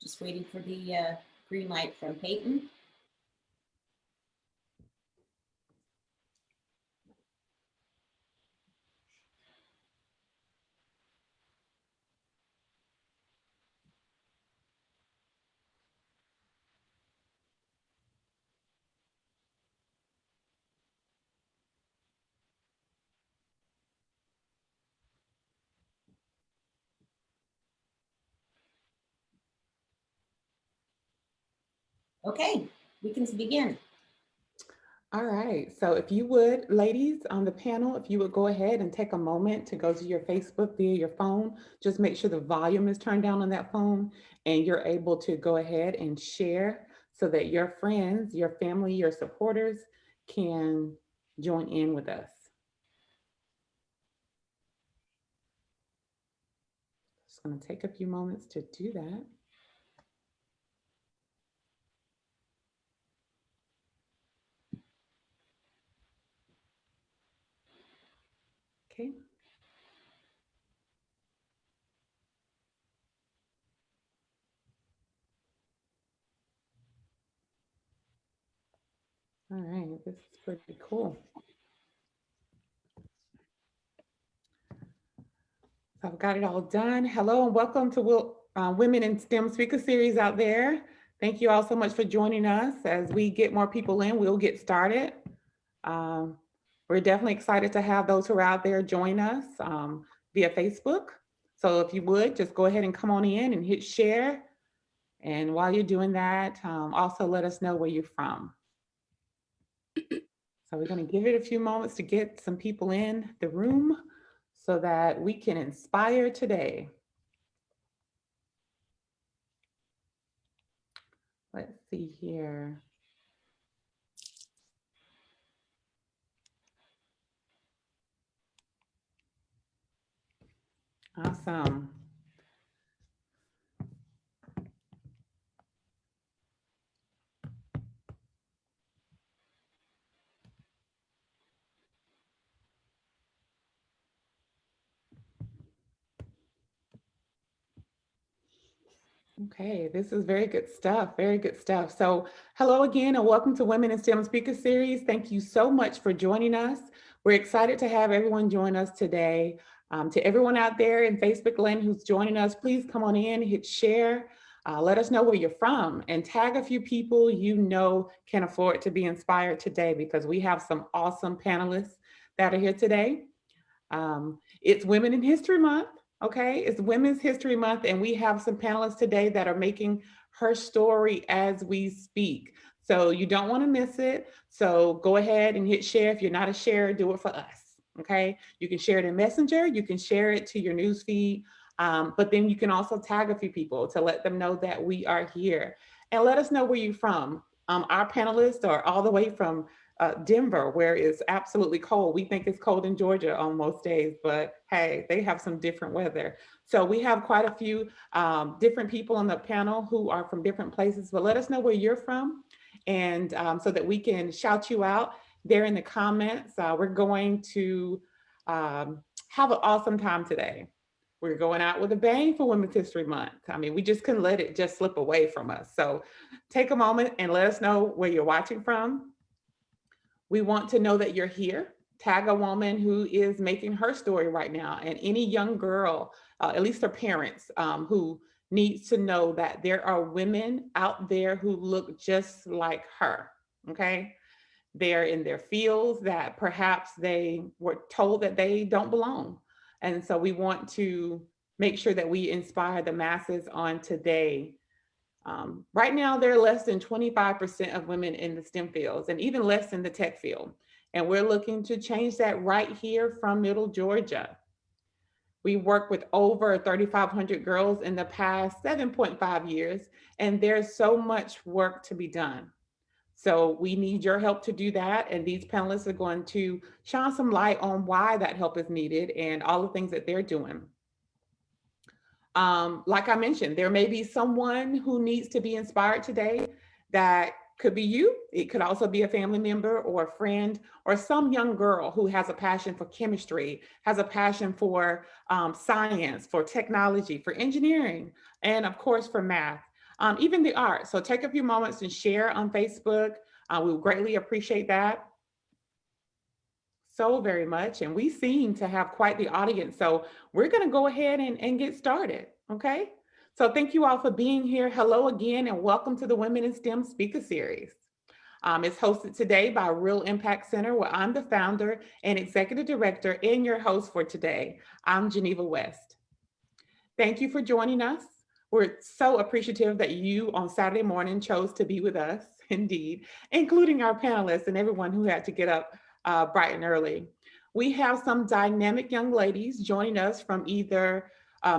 Just waiting for the green light from Peyton. Okay, we can begin. All right, so if you would, ladies on the panel, if you would go ahead and take a moment to go to your Facebook via your phone, just make sure the volume is turned down on that phone and you're able to go ahead and share so that your friends, your family, your supporters can join in with us. Just going to take a few moments to do that. Okay. All right, this is pretty cool. So I've got it all done. Hello and welcome to Women in STEM Speaker Series out there. Thank you all so much for joining us. As we get more people in, we'll get started. We're definitely excited to have those who are out there join us via Facebook. So if you would, just go ahead and come on in and hit share. And while you're doing that, also let us know where you're from. So we're going to give it a few moments to get some people in the room so that we can inspire today. Let's see here. Awesome. Okay, this is very good stuff, very good stuff. So hello again and welcome to Women in STEM Speaker Series. Thank you so much for joining us. We're excited to have everyone join us today. To everyone out there in Facebook land who's joining us, please come on in, hit share, let us know where you're from and tag a few people you know can afford to be inspired today because we have some awesome panelists that are here today. It's Women in History Month. Okay, it's Women's History Month, and we have some panelists today that are making her story as we speak. So you don't want to miss it. So go ahead and hit share. If you're not a sharer, do it for us. Okay, you can share it in Messenger, you can share it to your news feed, but then you can also tag a few people to let them know that we are here. And let us know where you're from. Our panelists are all the way from Denver, where it's absolutely cold. We think it's cold in Georgia on most days, but hey, they have some different weather. So we have quite a few different people on the panel who are from different places, but let us know where you're from and so that we can shout you out there in the comments. We're going to have an awesome time today. We're going out with a bang for Women's History Month. I mean, we just couldn't let it just slip away from us. So take a moment and let us know where you're watching from. We want to know that you're here. Tag a woman who is making her story right now, and any young girl, at least her parents, who needs to know that there are women out there who look just like her, okay? They're in their fields that perhaps they were told that they don't belong. And so we want to make sure that we inspire the masses on today. Right now, there are less than 25% of women in the STEM fields and even less in the tech field. And we're looking to change that right here from Middle Georgia. We worked with over 3,500 girls in the past 7.5 years, and there's so much work to be done. So we need your help to do that. And these panelists are going to shine some light on why that help is needed and all the things that they're doing. Like I mentioned, there may be someone who needs to be inspired today. That could be you. It could also be a family member or a friend or some young girl who has a passion for chemistry, has a passion for science, for technology, for engineering, and of course for math. even the arts. So take a few moments and share on Facebook. We would greatly appreciate that so very much. And we seem to have quite the audience. So we're going to go ahead and get started. Okay. So thank you all for being here. Hello again, and welcome to the Women in STEM Speaker Series. It's hosted today by Real Impact Center, where I'm the founder and executive director and your host for today. I'm Geneva West. Thank you for joining us. We're so appreciative that you on Saturday morning chose to be with us, indeed, including our panelists and everyone who had to get up bright and early. We have some dynamic young ladies joining us from either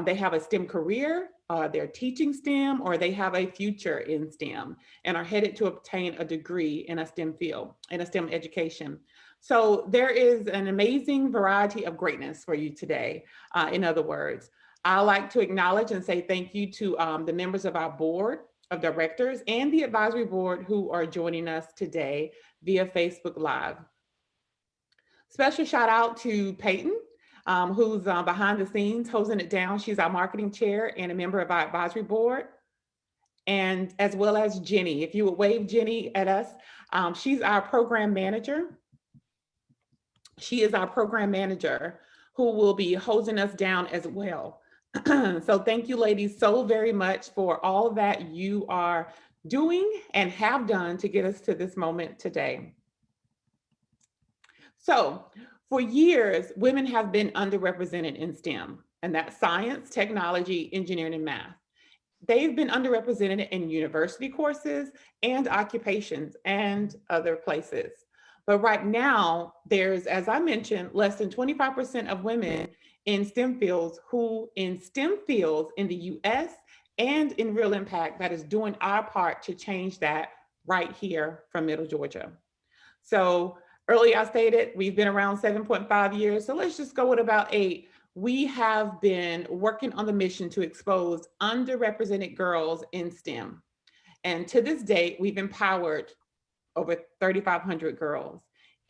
they have a STEM career, they're teaching STEM, or they have a future in STEM and are headed to obtain a degree in a STEM field, in a STEM education. So there is an amazing variety of greatness for you today. In other words, I like to acknowledge and say thank you to the members of our board of directors and the advisory board who are joining us today via Facebook Live. Special shout out to Peyton, who's behind the scenes, hosing it down. She's our marketing chair and a member of our advisory board. And as well as Jenny. If you would wave Jenny at us, she's our program manager. She is our program manager who will be hosing us down as well. So thank you, ladies, so very much for all that you are doing and have done to get us to this moment today. So for years, women have been underrepresented in STEM, and that's science, technology, engineering, and math. They've been underrepresented in university courses and occupations and other places. But right now, there's, as I mentioned, less than 25% of women in STEM fields in the US and in Real Impact that is doing our part to change that right here from Middle Georgia. So earlier I stated we've been around 7.5 years. So let's just go with about 8. We have been working on the mission to expose underrepresented girls in STEM. And to this date, we've empowered over 3,500 girls.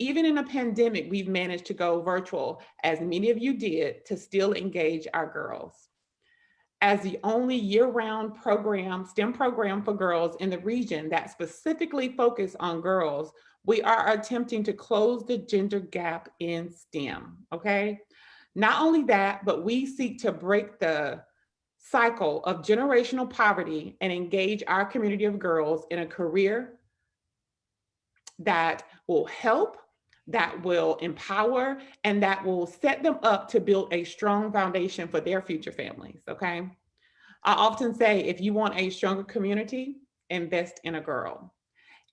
Even in a pandemic, we've managed to go virtual, as many of you did, to still engage our girls. As the only year-round program, STEM program for girls in the region that specifically focus on girls, we are attempting to close the gender gap in STEM, okay? Not only that, but we seek to break the cycle of generational poverty and engage our community of girls in a career that will help, that will empower, and that will set them up to build a strong foundation for their future families, okay? I often say, if you want a stronger community, invest in a girl.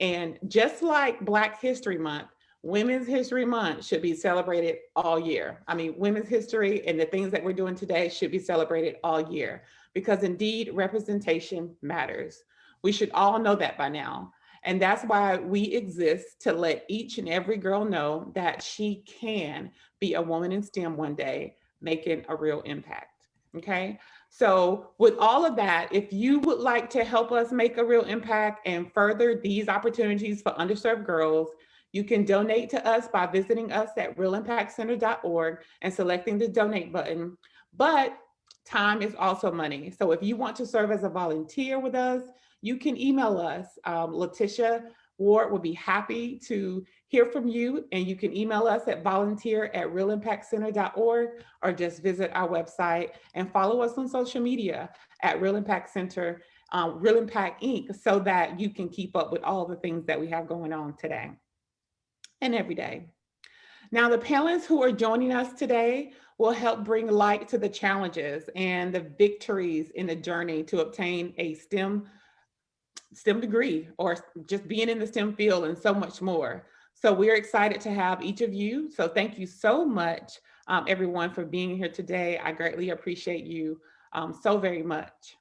And just like Black History Month, Women's History Month should be celebrated all year. I mean, women's history and the things that we're doing today should be celebrated all year, because indeed representation matters. We should all know that by now. And that's why we exist, to let each and every girl know that she can be a woman in STEM one day, making a real impact, okay? So with all of that, if you would like to help us make a real impact and further these opportunities for underserved girls, you can donate to us by visiting us at realimpactcenter.org and selecting the donate button. But time is also money. So if you want to serve as a volunteer with us, you can email us. Letitia Ward will be happy to hear from you, and you can email us at volunteer@realimpactcenter.org, or just visit our website and follow us on social media at Real Impact Center, Real Impact Inc., so that you can keep up with all the things that we have going on today and every day. Now, the panelists who are joining us today will help bring light to the challenges and the victories in the journey to obtain a STEM degree, or just being in the STEM field, and so much more. So we're excited to have each of you. So thank you so much, everyone, for being here today. I greatly appreciate you so very much.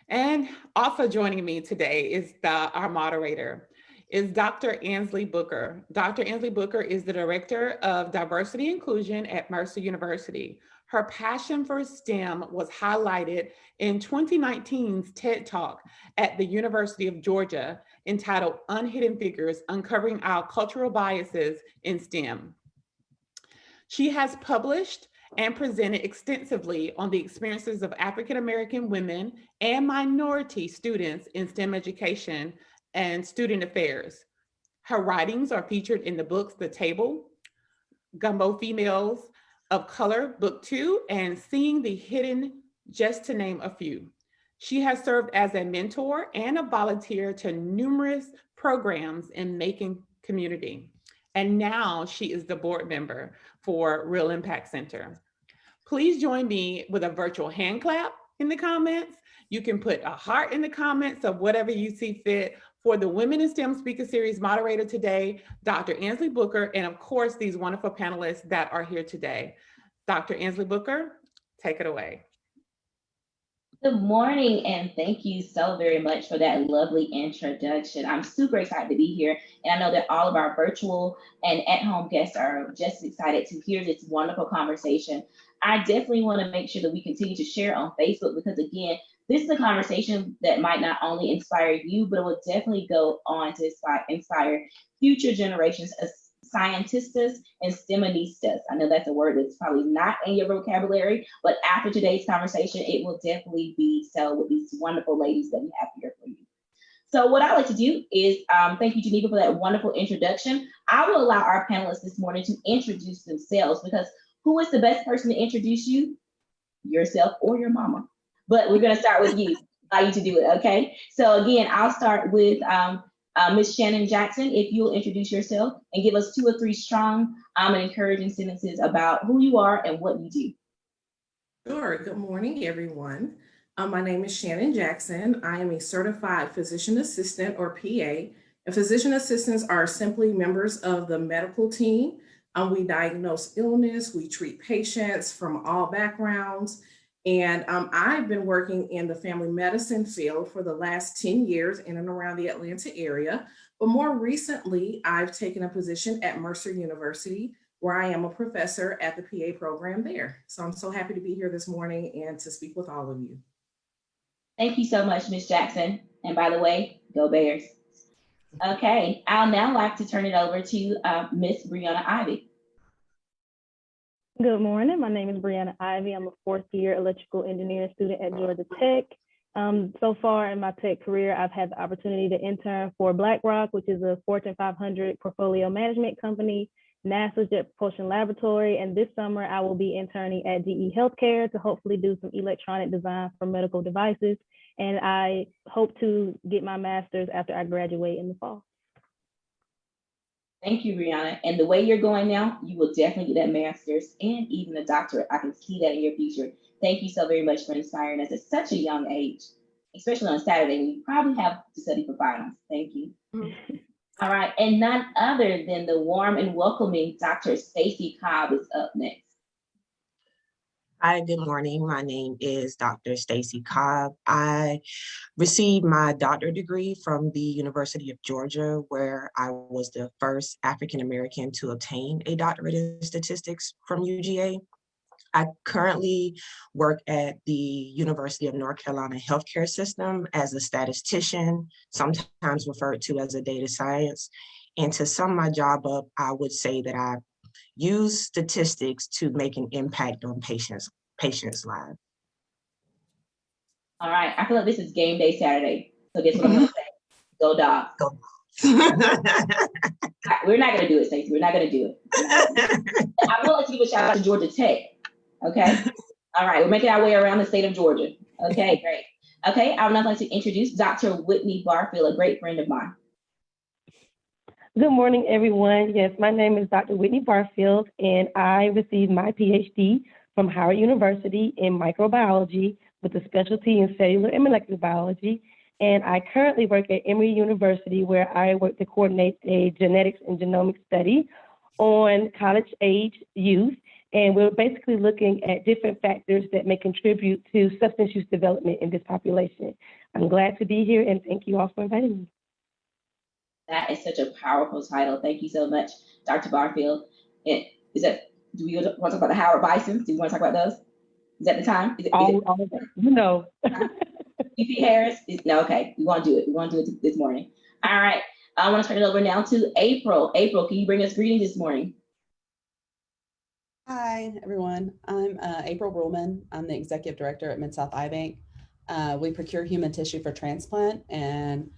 And also joining me today is our moderator, is Dr. Ansley Booker. Dr. Ansley Booker is the Director of Diversity Inclusion at Mercer University. Her passion for STEM was highlighted in 2019's TED Talk at the University of Georgia, entitled Unhidden Figures: Uncovering Our Cultural Biases in STEM. She has published and presented extensively on the experiences of African American women and minority students in STEM education and student affairs. Her writings are featured in the books The Table, Gumbo Females of Color, Book 2, and Seeing the Hidden, just to name a few. She has served as a mentor and a volunteer to numerous programs in Macon community. And now she is the board member for Real Impact Center. Please join me with a virtual hand clap in the comments. You can put a heart in the comments of whatever you see fit for the Women in STEM Speaker Series moderator today, Dr. Ansley Booker, and of course, these wonderful panelists that are here today. Dr. Ansley Booker, take it away. Good morning, and thank you so very much for that lovely introduction. I'm super excited to be here, and I know that all of our virtual and at-home guests are just excited to hear this wonderful conversation. I definitely want to make sure that we continue to share on Facebook because, again, this is a conversation that might not only inspire you, but it will definitely go on to inspire future generations of scientists and STEMistas. I know that's a word that's probably not in your vocabulary, but after today's conversation, it will definitely be so with these wonderful ladies that we have here for you. So what I like to do is, thank you, Geneva, for that wonderful introduction. I will allow our panelists this morning to introduce themselves because who is the best person to introduce you? Yourself or your mama. But we're gonna start with you, allow you to do it, okay? So again, I'll start with Ms. Shannon Jackson, if you'll introduce yourself and give us 2 or 3 strong and encouraging sentences about who you are and what you do. Sure. Good morning, everyone. My name is Shannon Jackson. I am a certified physician assistant or PA. And physician assistants are simply members of the medical team. We diagnose illness, we treat patients from all backgrounds. And I've been working in the family medicine field for the last 10 years in and around the Atlanta area. But more recently, I've taken a position at Mercer University, where I am a professor at the PA program there. So I'm so happy to be here this morning and to speak with all of you. Thank you so much, Ms. Jackson. And by the way, go Bears. Okay, I'll now like to turn it over to Miss Breanna Ivey. Good morning. My name is Breanna Ivey. I'm a 4th year electrical engineering student at Georgia Tech. So far in my tech career, I've had the opportunity to intern for BlackRock, which is a Fortune 500 portfolio management company, NASA's Jet Propulsion Laboratory, and this summer I will be interning at GE Healthcare to hopefully do some electronic design for medical devices. And I hope to get my master's after I graduate in the fall. Thank you, Breanna. And the way you're going now, you will definitely get that master's and even a doctorate. I can see that in your future. Thank you so very much for inspiring us at such a young age, especially on Saturday when you probably have to study for finals. Thank you. All right, and none other than the warm and welcoming Dr. Stacy Cobb is up next. Hi, good morning. My name is Dr. Stacy Cobb. I received my doctorate degree from the University of Georgia, where I was the first African-American to obtain a doctorate in statistics from UGA. I currently work at the University of North Carolina Healthcare System as a statistician, sometimes referred to as a data science. And to sum my job up, I would say that I use statistics to make an impact on patients' lives. All right, I feel like this is game day Saturday. So guess what I'm gonna say? Go Dogs. Go. We're not gonna do it, Stacey. We're not gonna do it. I would like to give a shout out to Georgia Tech. Okay. All right, we're making our way around the state of Georgia. Okay, great. Okay, I would now like to introduce Dr. Whitney Barfield, a great friend of mine. Good morning, everyone. Yes, my name is Dr. Whitney Barfield, and I received my PhD from Howard University in microbiology with a specialty in cellular and molecular biology. And I currently work at Emory University, where I work to coordinate a genetics and genomics study on college-age youth. And we're basically looking at different factors that may contribute to substance use development in this population. I'm glad to be here, and thank you all for inviting me. That is such a powerful title. Thank you so much, Dr. Barfield. And do we want to talk about the Howard Bisons? Do you want to talk about those? Is that the time? All of that, you know. UP Harris? No, okay. We want to do it. We want to do it this morning. All right. I want to turn it over now to April. April, can you bring us greetings this morning? Hi, everyone. I'm April Ruleman. I'm the Executive Director at MidSouth Eye Bank. We procure human tissue for transplant and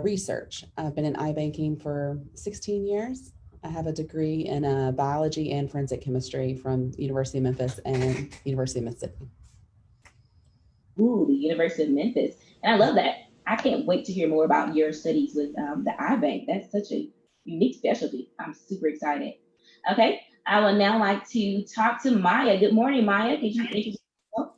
research. I've been in eye banking for 16 years. I have a degree in biology and forensic chemistry from University of Memphis and University of Mississippi. Ooh, the University of Memphis. And I love that. I can't wait to hear more about your studies with the eye bank. That's such a unique specialty. I'm super excited. Okay, I would now like to talk to Maya. Good morning, Maya. Could you introduce yourself?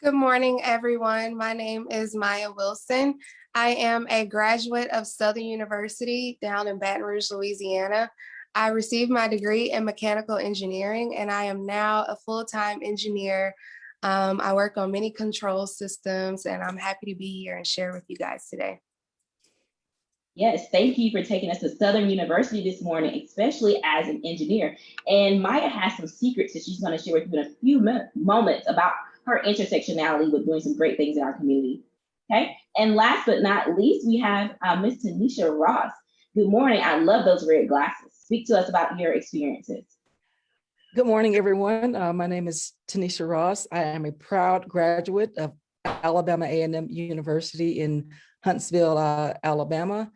Good morning, everyone. My name is Maya Wilson. I am a graduate of Southern University down in Baton Rouge, Louisiana. I received my degree in mechanical engineering, and I am now a full-time engineer. I work on many control systems, and I'm happy to be here and share with you guys today. Yes, thank you for taking us to Southern University this morning, especially as an engineer. And Maya has some secrets that she's going to share with you in a few moments about her intersectionality with doing some great things in our community. Okay, and last but not least, we have Miss Tinesha Ross. Good morning. I love those red glasses. Speak to us about your experiences. Good morning, everyone. My name is Tinesha Ross. I am a proud graduate of Alabama A&M University in Huntsville, Alabama,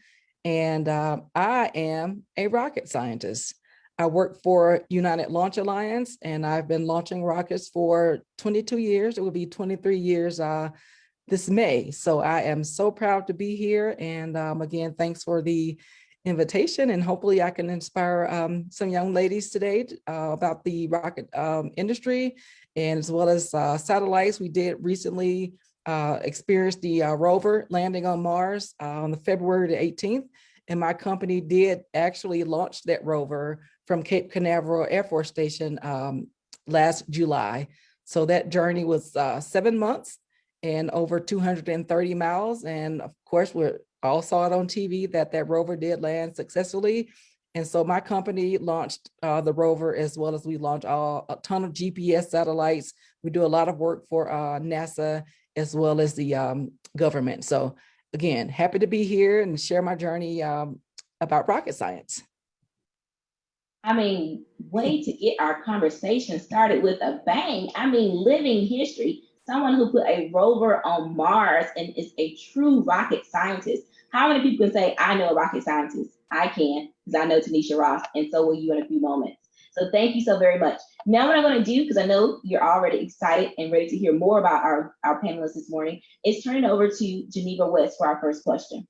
and I am a rocket scientist. I work for United Launch Alliance, and I've been launching rockets for 22 years. It will be 23 years this May. So I am so proud to be here. And again, thanks for the invitation, and hopefully I can inspire some young ladies today about the rocket industry, and as well as satellites. We did recently experience the rover landing on Mars on February the 18th, and my company did actually launch that rover from Cape Canaveral Air Force Station last July. So that journey was 7 months and over 230 miles. And of course, we all saw it on TV that rover did land successfully. And so my company launched the rover, as well as we launched a ton of GPS satellites. We do a lot of work for NASA as well as the government. So again, happy to be here and share my journey about rocket science. I mean, way to get our conversation started with a bang. I mean, living history. Someone who put a rover on Mars and is a true rocket scientist. How many people can say, I know a rocket scientist? I can, because I know Tinesha Ross, and so will you in a few moments. So thank you so very much. Now what I'm going to do, because I know you're already excited and ready to hear more about our panelists this morning, is turn it over to Geneva West for our first question.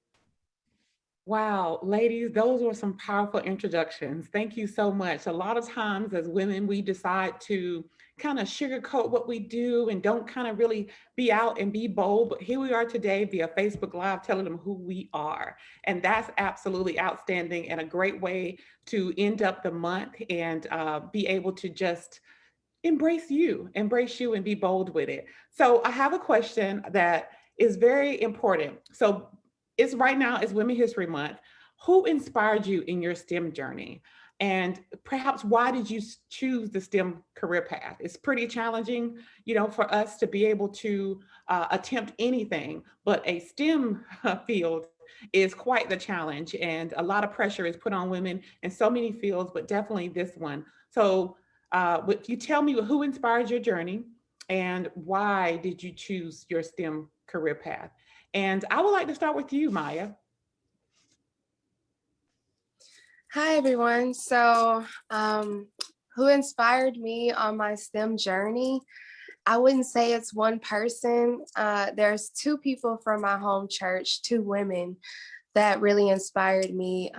Wow, ladies, those were some powerful introductions. Thank you so much. A lot of times as women, we decide to kind of sugarcoat what we do and don't kind of really be out and be bold. But here we are today via Facebook Live telling them who we are. And that's absolutely outstanding and a great way to end up the month and be able to just embrace you and be bold with it. So I have a question that is very important. So it's right now is Women's History Month. Who inspired you in your STEM journey? And perhaps why did you choose the STEM career path? It's pretty challenging, you know, for us to be able to attempt anything, but a STEM field is quite the challenge, and a lot of pressure is put on women in so many fields, but definitely this one. So would you tell me who inspired your journey and why did you choose your STEM career path? And I would like to start with you, Maya. Hi, everyone. So who inspired me on my STEM journey? I wouldn't say it's one person. There's two people from my home church, two women that really inspired me.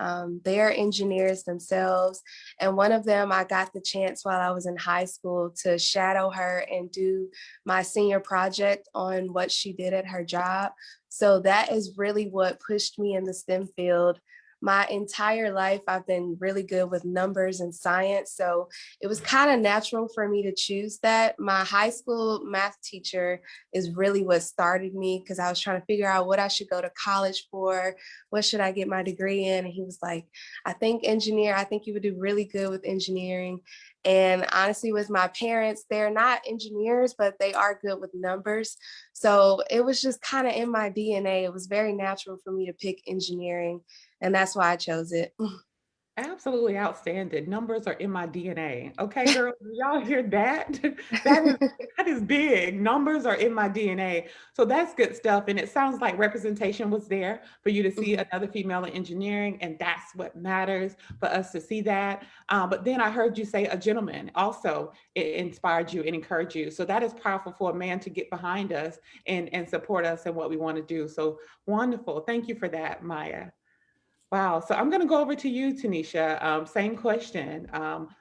They're engineers themselves. And one of them, I got the chance while I was in high school to shadow her and do my senior project on what she did at her job. So that is really what pushed me in the STEM field. My entire life, I've been really good with numbers and science. So it was kind of natural for me to choose that. My high school math teacher is really what started me, because I was trying to figure out what I should go to college for. What should I get my degree in? And he was like, I think you would do really good with engineering. And honestly, with my parents, they're not engineers, but they are good with numbers. So it was just kind of in my DNA. It was very natural for me to pick engineering. And that's why I chose it. Absolutely outstanding. Numbers are in my DNA. Okay, girl, do y'all hear that? That is big. Numbers are in my DNA. So that's good stuff. And it sounds like representation was there for you to see another female in engineering, and that's what matters for us to see that. But then I heard you say a gentleman also inspired you and encouraged you. So that is powerful for a man to get behind us and support us in what we want to do. So wonderful. Thank you for that, Maya. Wow. So I'm going to go over to you, Tinesha. Same question.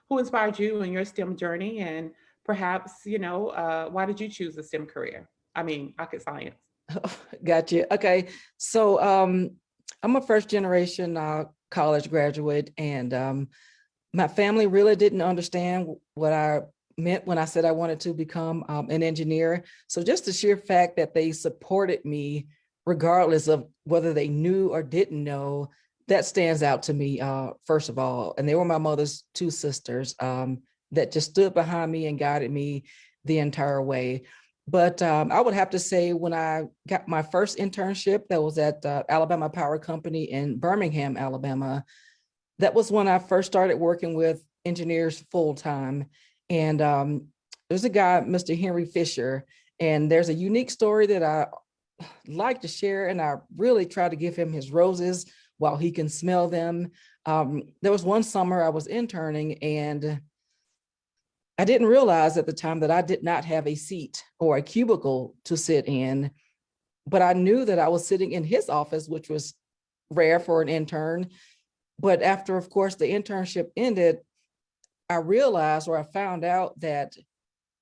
Who inspired you in your STEM journey? And perhaps, why did you choose a STEM career? I mean, rocket science. Gotcha. Okay. So I'm a first generation college graduate, and my family really didn't understand what I meant when I said I wanted to become an engineer. So just the sheer fact that they supported me, regardless of whether they knew or didn't know, that stands out to me, first of all. And they were my mother's two sisters that just stood behind me and guided me the entire way. But I would have to say, when I got my first internship, that was at Alabama Power Company in Birmingham, Alabama. That was when I first started working with engineers full time. And there's a guy, Mr. Henry Fisher, and there's a unique story that I like to share, and I really try to give him his roses while he can smell them. There was one summer I was interning, and I didn't realize at the time that I did not have a seat or a cubicle to sit in, but I knew that I was sitting in his office, which was rare for an intern. But after, of course, the internship ended, I realized, or I found out, that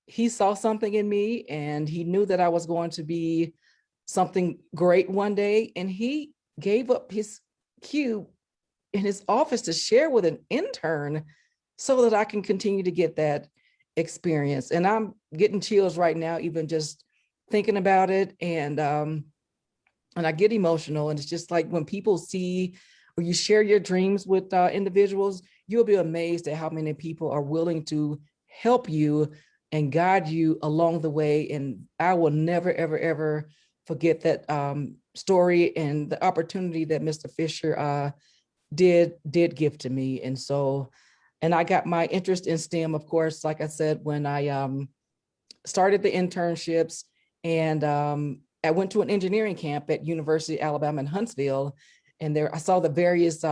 he saw something in me, and he knew that I was going to be something great one day. And he gave up his cube in his office to share with an intern so that I can continue to get that experience. And I'm getting chills right now, even just thinking about it. And I get emotional. And it's just like, when people see or you share your dreams with individuals, you'll be amazed at how many people are willing to help you and guide you along the way. And I will never, ever, ever forget that story and the opportunity that Mr. Fisher did give to me. And so, and I got my interest in STEM, of course, like I said, when I started the internships, and I went to an engineering camp at University of Alabama in Huntsville, and there I saw the various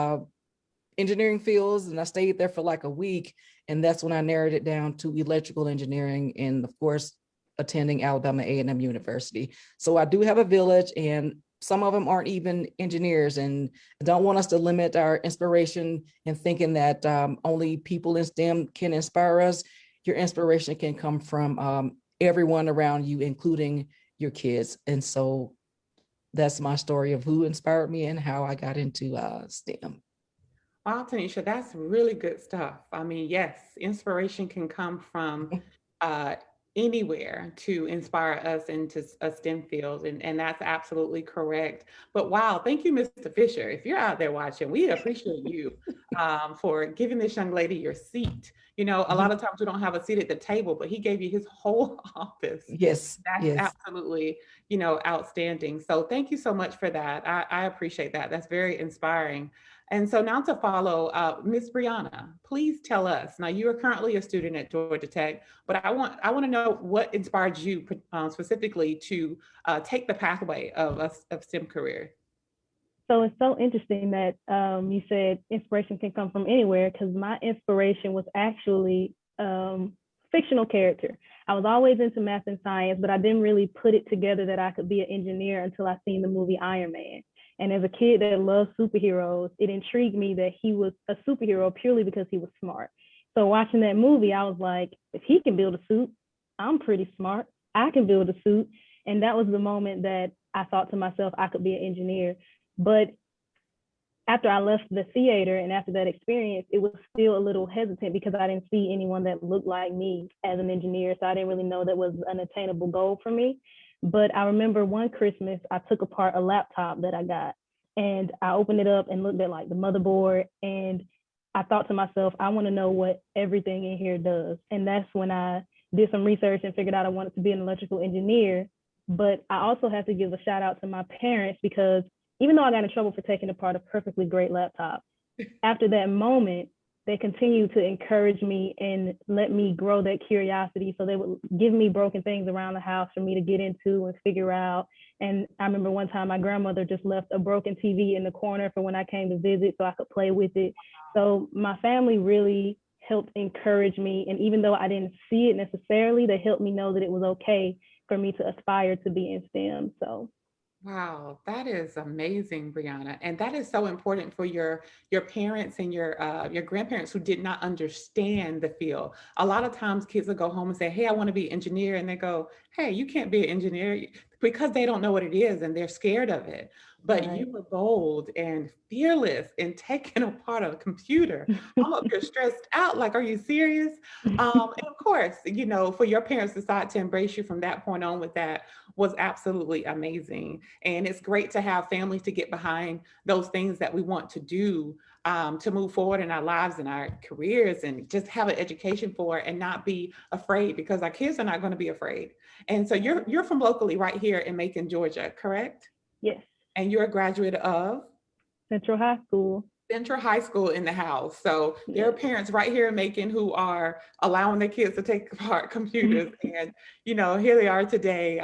engineering fields, and I stayed there for like a week. And that's when I narrowed it down to electrical engineering, and of course, attending Alabama A&M University. So I do have a village, and some of them aren't even engineers, and I don't want us to limit our inspiration in thinking that only people in STEM can inspire us. Your inspiration can come from everyone around you, including your kids. And so that's my story of who inspired me and how I got into STEM. Wow, Tanisha, that's really good stuff. I mean, yes, inspiration can come from anywhere to inspire us into a STEM field, and that's absolutely correct. But wow, thank you, Mr. Fisher. If you're out there watching, we appreciate you for giving this young lady your seat. You know, a lot of times we don't have a seat at the table, but he gave you his whole office. Yes, That's yes. absolutely, outstanding. So thank you so much for that. I appreciate that. That's very inspiring. And so now to follow, Ms. Breanna, please tell us. Now, you are currently a student at Georgia Tech, but I want to know what inspired you specifically to take the pathway of STEM career. So it's so interesting that you said inspiration can come from anywhere, because my inspiration was actually fictional character. I was always into math and science, but I didn't really put it together that I could be an engineer until I seen the movie Iron Man. And as a kid that loved superheroes, it intrigued me that he was a superhero purely because he was smart. So watching that movie, I was like, if he can build a suit, I'm pretty smart. I can build a suit. And that was the moment that I thought to myself, I could be an engineer. But after I left the theater and after that experience, it was still a little hesitant because I didn't see anyone that looked like me as an engineer. So I didn't really know that was an attainable goal for me. But I remember one Christmas, I took apart a laptop that I got, and I opened it up and looked at like the motherboard, and I thought to myself, I want to know what everything in here does. And that's when I did some research and figured out I wanted to be an electrical engineer. But I also have to give a shout out to my parents, because even though I got in trouble for taking apart a perfectly great laptop, after that moment, they continued to encourage me and let me grow that curiosity. So they would give me broken things around the house for me to get into and figure out. And I remember one time my grandmother just left a broken TV in the corner for when I came to visit so I could play with it. So my family really helped encourage me. And even though I didn't see it necessarily, they helped me know that it was okay for me to aspire to be in STEM. So Wow, that is amazing, Breanna. And that is so important for your parents and your grandparents who did not understand the field. A lot of times kids will go home and say, hey, I want to be an engineer. And they go, hey, you can't be an engineer, because they don't know what it is and they're scared of it. But Right. you were bold and fearless in taking apart a computer. I'm up here stressed out, like, are you serious? And of course, you know, for your parents to decide to embrace you from that point on with that was absolutely amazing. And it's great to have families to get behind those things that we want to do, to move forward in our lives and our careers, and just have an education for it and not be afraid, because our kids are not going to be afraid. And so you're from locally right here in Macon, Georgia, correct? Yes, And you're a graduate of Central High School. Central High School in the house. So there are Yes. parents right here in Macon who are allowing their kids to take apart computers. And, you know, here they are today,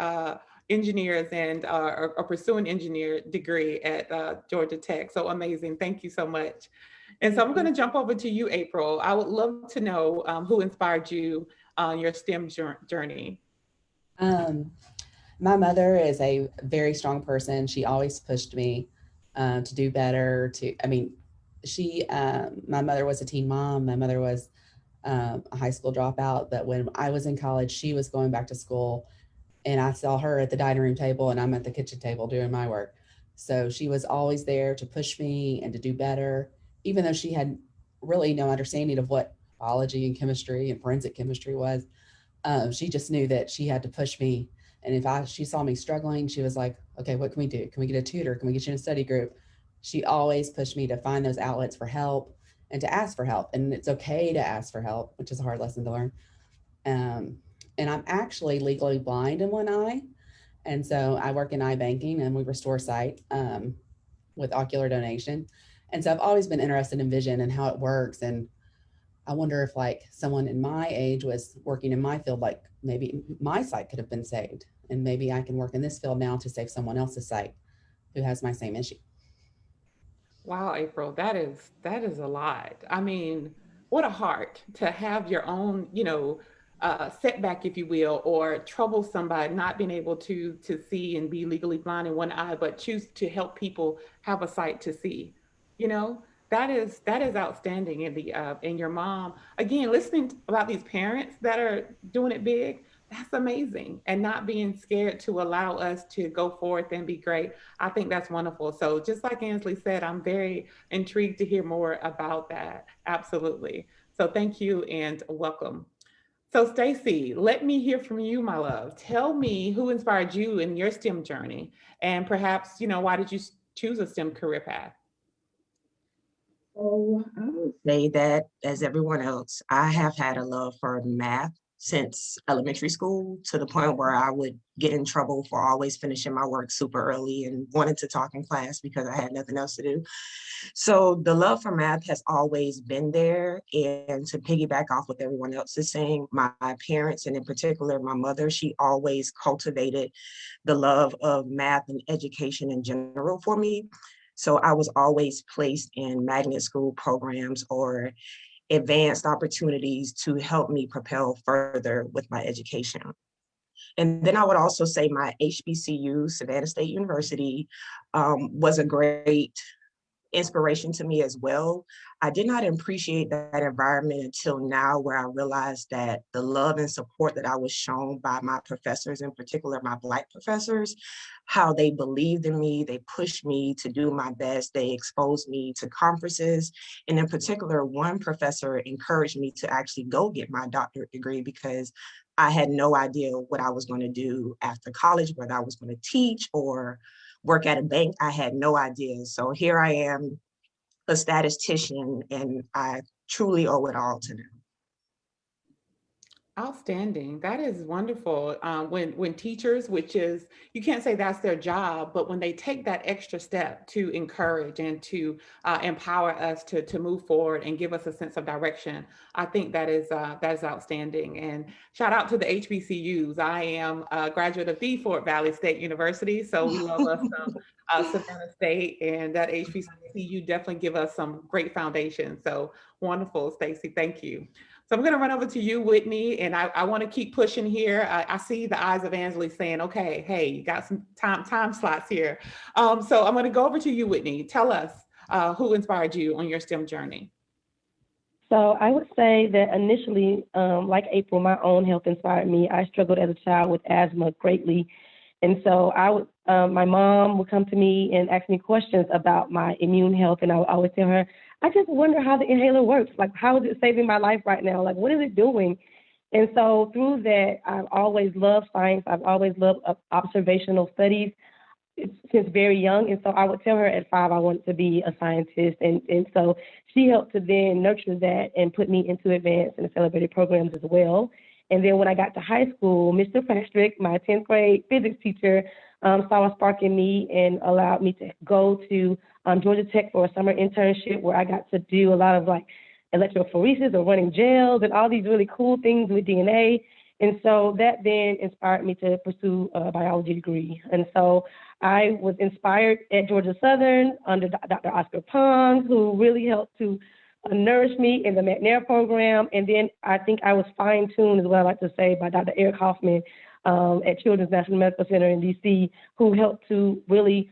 engineers, and are pursuing engineer degree at Georgia Tech. So amazing. Thank you so much. And so I'm going to jump over to you, April. I would love to know who inspired you on your STEM journey. My mother is a very strong person. She always pushed me to do better. My mother was a teen mom. My mother was a high school dropout. But when I was in college, she was going back to school, and I saw her at the dining room table and I'm at the kitchen table doing my work. So she was always there to push me and to do better, even though she had really no understanding of what biology and chemistry and forensic chemistry was. She just knew that she had to push me. And if she saw me struggling, she was like, okay, what can we do? Can we get a tutor? Can we get you in a study group? She always pushed me to find those outlets for help and to ask for help. And it's okay to ask for help, which is a hard lesson to learn. And I'm actually legally blind in one eye. And so I work in eye banking, and we restore sight with ocular donation. And so I've always been interested in vision and how it works. And I wonder if, like, someone in my age was working in my field, like maybe my sight could have been saved, and maybe I can work in this field now to save someone else's sight who has my same issue. Wow, April, that is a lot. I mean, what a heart to have your own, you know, setback, if you will, or trouble somebody not being able to see and be legally blind in one eye, but choose to help people have a sight to see. You know, that is outstanding. And your mom, again, listening about these parents that are doing it big, that's amazing. And not being scared to allow us to go forth and be great. I think that's wonderful. So just like Ansley said, I'm very intrigued to hear more about that. Absolutely. So thank you and welcome. So Stacy, let me hear from you, my love. Tell me who inspired you in your STEM journey, and perhaps, you know, why did you choose a STEM career path? So I would say that, as everyone else, I have had a love for math since elementary school, to the point where I would get in trouble for always finishing my work super early and wanting to talk in class because I had nothing else to do. So the love for math has always been there. And to piggyback off what everyone else is saying, my parents, and in particular my mother, she always cultivated the love of math and education in general for me. So I was always placed in magnet school programs or advanced opportunities to help me propel further with my education. And then I would also say my HBCU, Savannah State University, was a great inspiration to me as well. I did not appreciate that environment until now, where I realized that the love and support that I was shown by my professors, in particular my Black professors, how they believed in me, they pushed me to do my best, they exposed me to conferences. And in particular, one professor encouraged me to actually go get my doctorate degree, because I had no idea what I was going to do after college, whether I was going to teach or work at a bank. I had no idea. So here I am, a statistician, and I truly owe it all to them. Outstanding. That is wonderful. When teachers, which is, you can't say that's their job, but when they take that extra step to encourage and to empower us to move forward and give us a sense of direction, I think that is outstanding. And shout out to the HBCUs. I am a graduate of the Fort Valley State University, so we love us some Savannah State, and that HBCU definitely give us some great foundation. So wonderful, Stacy. Thank you. So I'm going to run over to you, Whitney, and I want to keep pushing here. I see the eyes of Ansley saying, okay, hey, you got some time slots here. So I'm going to go over to you, Whitney. Tell us who inspired you on your STEM journey. So I would say that initially, like April, my own health inspired me. I struggled as a child with asthma greatly. And so my mom would come to me and ask me questions about my immune health. And I would always tell her, I just wonder how the inhaler works. Like, how is it saving my life right now? Like, what is it doing? And so through that, I've always loved science. I've always loved observational studies since very young. And so I would tell her at 5, I wanted to be a scientist. And so she helped to then nurture that and put me into advanced and accelerated programs as well. And then when I got to high school, Mr. Pastrick, my 10th grade physics teacher, saw a spark in me and allowed me to go to Georgia Tech for a summer internship where I got to do a lot of like electrophoresis or running gels and all these really cool things with DNA. And so that then inspired me to pursue a biology degree. And so I was inspired at Georgia Southern under Dr. Oscar Pong, who really helped to nourish me in the McNair program. And then I think I was fine-tuned, is what I like to say, by Dr. Eric Hoffman at Children's National Medical Center in DC, who helped to really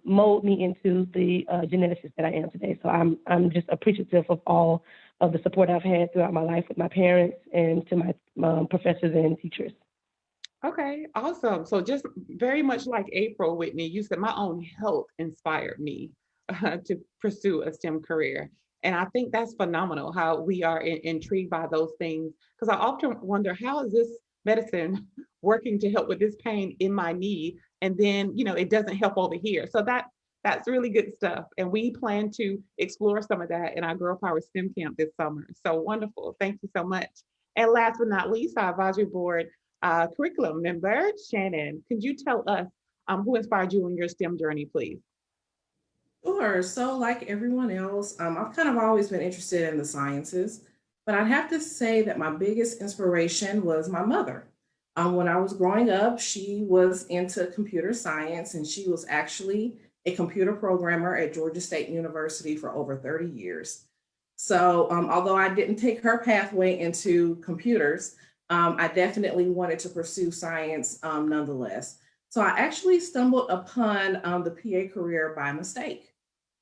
mold me into the geneticist that I am today. So I'm just appreciative of all of the support I've had throughout my life with my parents and to my professors and teachers. Okay, awesome. So just very much like April, Whitney, you said my own health inspired me to pursue a STEM career. And I think that's phenomenal how we are intrigued by those things, because I often wonder, how is this medicine working to help with this pain in my knee? And then, it doesn't help over here. So that's really good stuff. And we plan to explore some of that in our Girl Power STEM camp this summer. So wonderful. Thank you so much. And last but not least, our advisory board curriculum member, Shannon, could you tell us who inspired you on your STEM journey, please? Sure. So like everyone else, I've kind of always been interested in the sciences, but I'd have to say that my biggest inspiration was my mother. When I was growing up, she was into computer science, and she was actually a computer programmer at Georgia State University for over 30 years. So although I didn't take her pathway into computers, I definitely wanted to pursue science nonetheless. So I actually stumbled upon the PA career by mistake.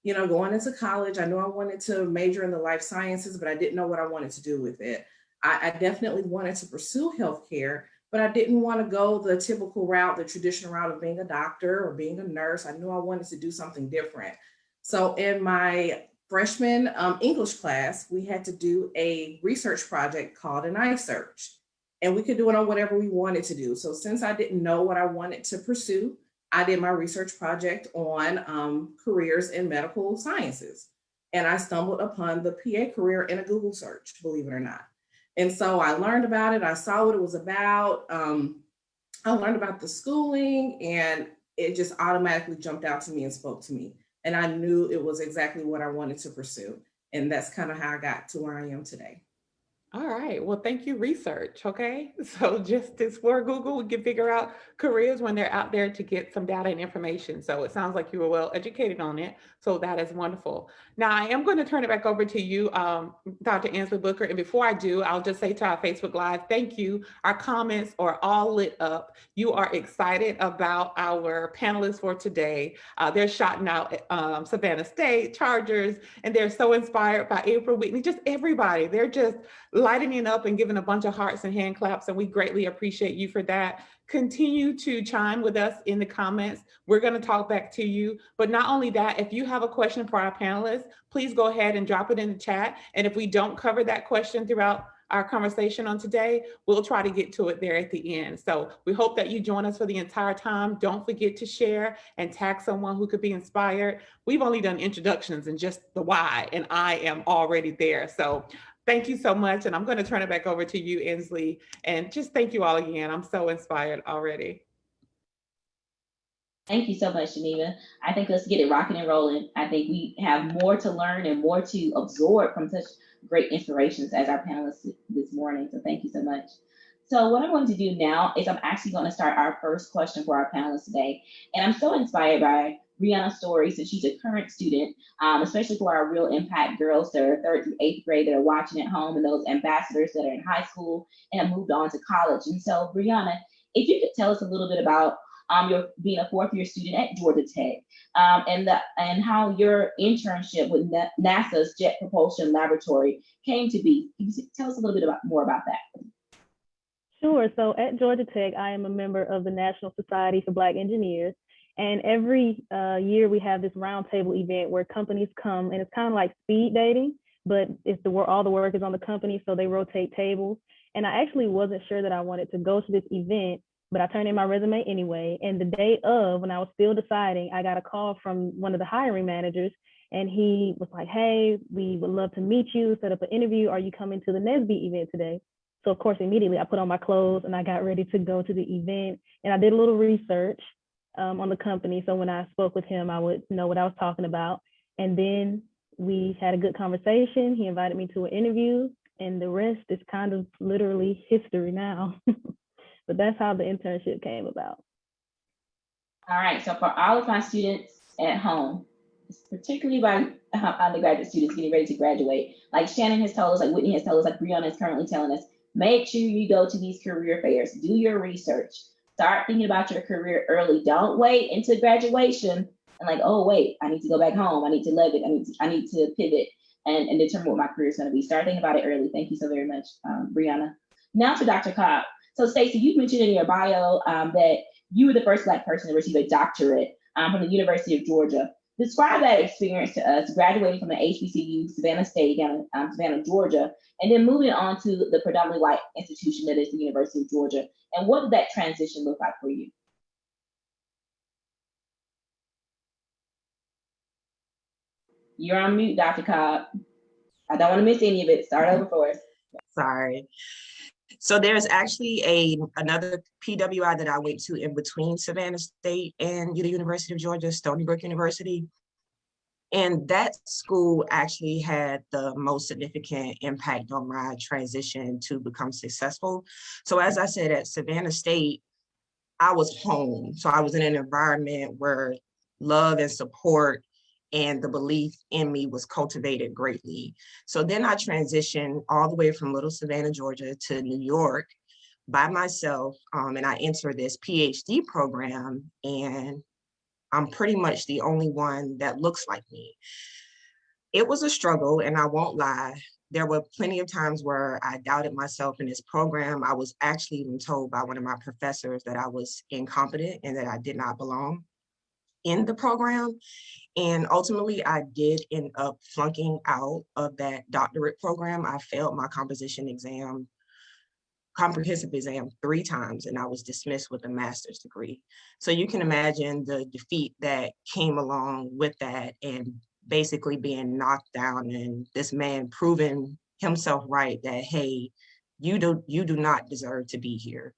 Going into college, I knew I wanted to major in the life sciences, but I didn't know what I wanted to do with it. I definitely wanted to pursue healthcare, but I didn't want to go the typical route, the traditional route of being a doctor or being a nurse. I knew I wanted to do something different. So in my freshman English class, we had to do a research project called an eye search, and we could do it on whatever we wanted to do. So since I didn't know what I wanted to pursue, I did my research project on careers in medical sciences. And I stumbled upon the PA career in a Google search, believe it or not. And so I learned about it. I saw what it was about. I learned about the schooling, and it just automatically jumped out to me and spoke to me. And I knew it was exactly what I wanted to pursue. And that's kind of how I got to where I am today. All right. Well, thank you, research. Okay. So just explore Google. We can figure out careers when they're out there to get some data and information. So it sounds like you were well educated on it. So that is wonderful. Now I am going to turn it back over to you, Dr. Ansley Booker. And before I do, I'll just say to our Facebook Live, thank you. Our comments are all lit up. You are excited about our panelists for today. They're shouting out Savannah State, Chargers, and they're so inspired by April, Whitney, just everybody. They're just lightening up and giving a bunch of hearts and hand claps, and we greatly appreciate you for that. Continue to chime with us in the comments. We're going to talk back to you. But not only that, if you have a question for our panelists, please go ahead and drop it in the chat. And if we don't cover that question throughout our conversation on today, we'll try to get to it there at the end. So we hope that you join us for the entire time. Don't forget to share and tag someone who could be inspired. We've only done introductions and just the why, and I am already there. So Thank you so much. And I'm going to turn it back over to you, Ansley. And just thank you all again. I'm so inspired already. Thank you so much, Geneva. I think let's get it rocking and rolling. I think we have more to learn and more to absorb from such great inspirations as our panelists this morning. So thank you so much. So what I'm going to do now is I'm actually going to start our first question for our panelists today. And I'm so inspired by Breanna's story, since she's a current student, especially for our real impact girls that are 3rd through 8th grade that are watching at home, and those ambassadors that are in high school and have moved on to college. And so Breanna, if you could tell us a little bit about your being a 4th year student at Georgia Tech, and how your internship with NASA's Jet Propulsion Laboratory came to be. Can you tell us a little bit more about that? Sure. So at Georgia Tech, I am a member of the National Society for Black Engineers. And every year we have this roundtable event where companies come, and it's kind of like speed dating, but it's all the work is on the company, so they rotate tables. And I actually wasn't sure that I wanted to go to this event, but I turned in my resume anyway. And the day of, when I was still deciding, I got a call from one of the hiring managers, and he was like, "Hey, we would love to meet you, set up an interview. Are you coming to the NSBE event today?" So of course, immediately I put on my clothes and I got ready to go to the event. And I did a little research on the company, so when I spoke with him, I would know what I was talking about. And then we had a good conversation. He invited me to an interview, and the rest is kind of literally history now. But that's how the internship came about. All right, so for all of my students at home, particularly by undergraduate students getting ready to graduate, like Shannon has told us, like Whitney has told us, like Breanna is currently telling us, make sure you go to these career fairs, do your research, start thinking about your career early. Don't wait until graduation and like, oh wait, I need to go back home, I need to leave it, I need to pivot and determine what my career is going to be. Start thinking about it early. Thank you so very much, Breanna. Now to Dr. Cobb. So Stacy, you mentioned in your bio that you were the first Black person to receive a doctorate from the University of Georgia. Describe that experience to us, graduating from the HBCU, Savannah State, down in Savannah, Georgia, and then moving on to the predominantly white institution that is the University of Georgia. And what did that transition look like for you? You're on mute, Dr. Cobb. I don't want to miss any of it. Start over for us. Sorry. So there's actually another PWI that I went to in between Savannah State and the University of Georgia, Stony Brook University. And that school actually had the most significant impact on my transition to become successful. So as I said, at Savannah State, I was home. So I was in an environment where love and support and the belief in me was cultivated greatly. So then I transitioned all the way from Little Savannah, Georgia to New York by myself. And I entered this PhD program, and I'm pretty much the only one that looks like me. It was a struggle, and I won't lie. There were plenty of times where I doubted myself in this program. I was actually even told by one of my professors that I was incompetent and that I did not belong in the program. And ultimately, I did end up flunking out of that doctorate program. I failed my comprehensive exam 3 times, and I was dismissed with a master's degree. So you can imagine the defeat that came along with that, and basically being knocked down, and this man proving himself right that, hey, you do not deserve to be here.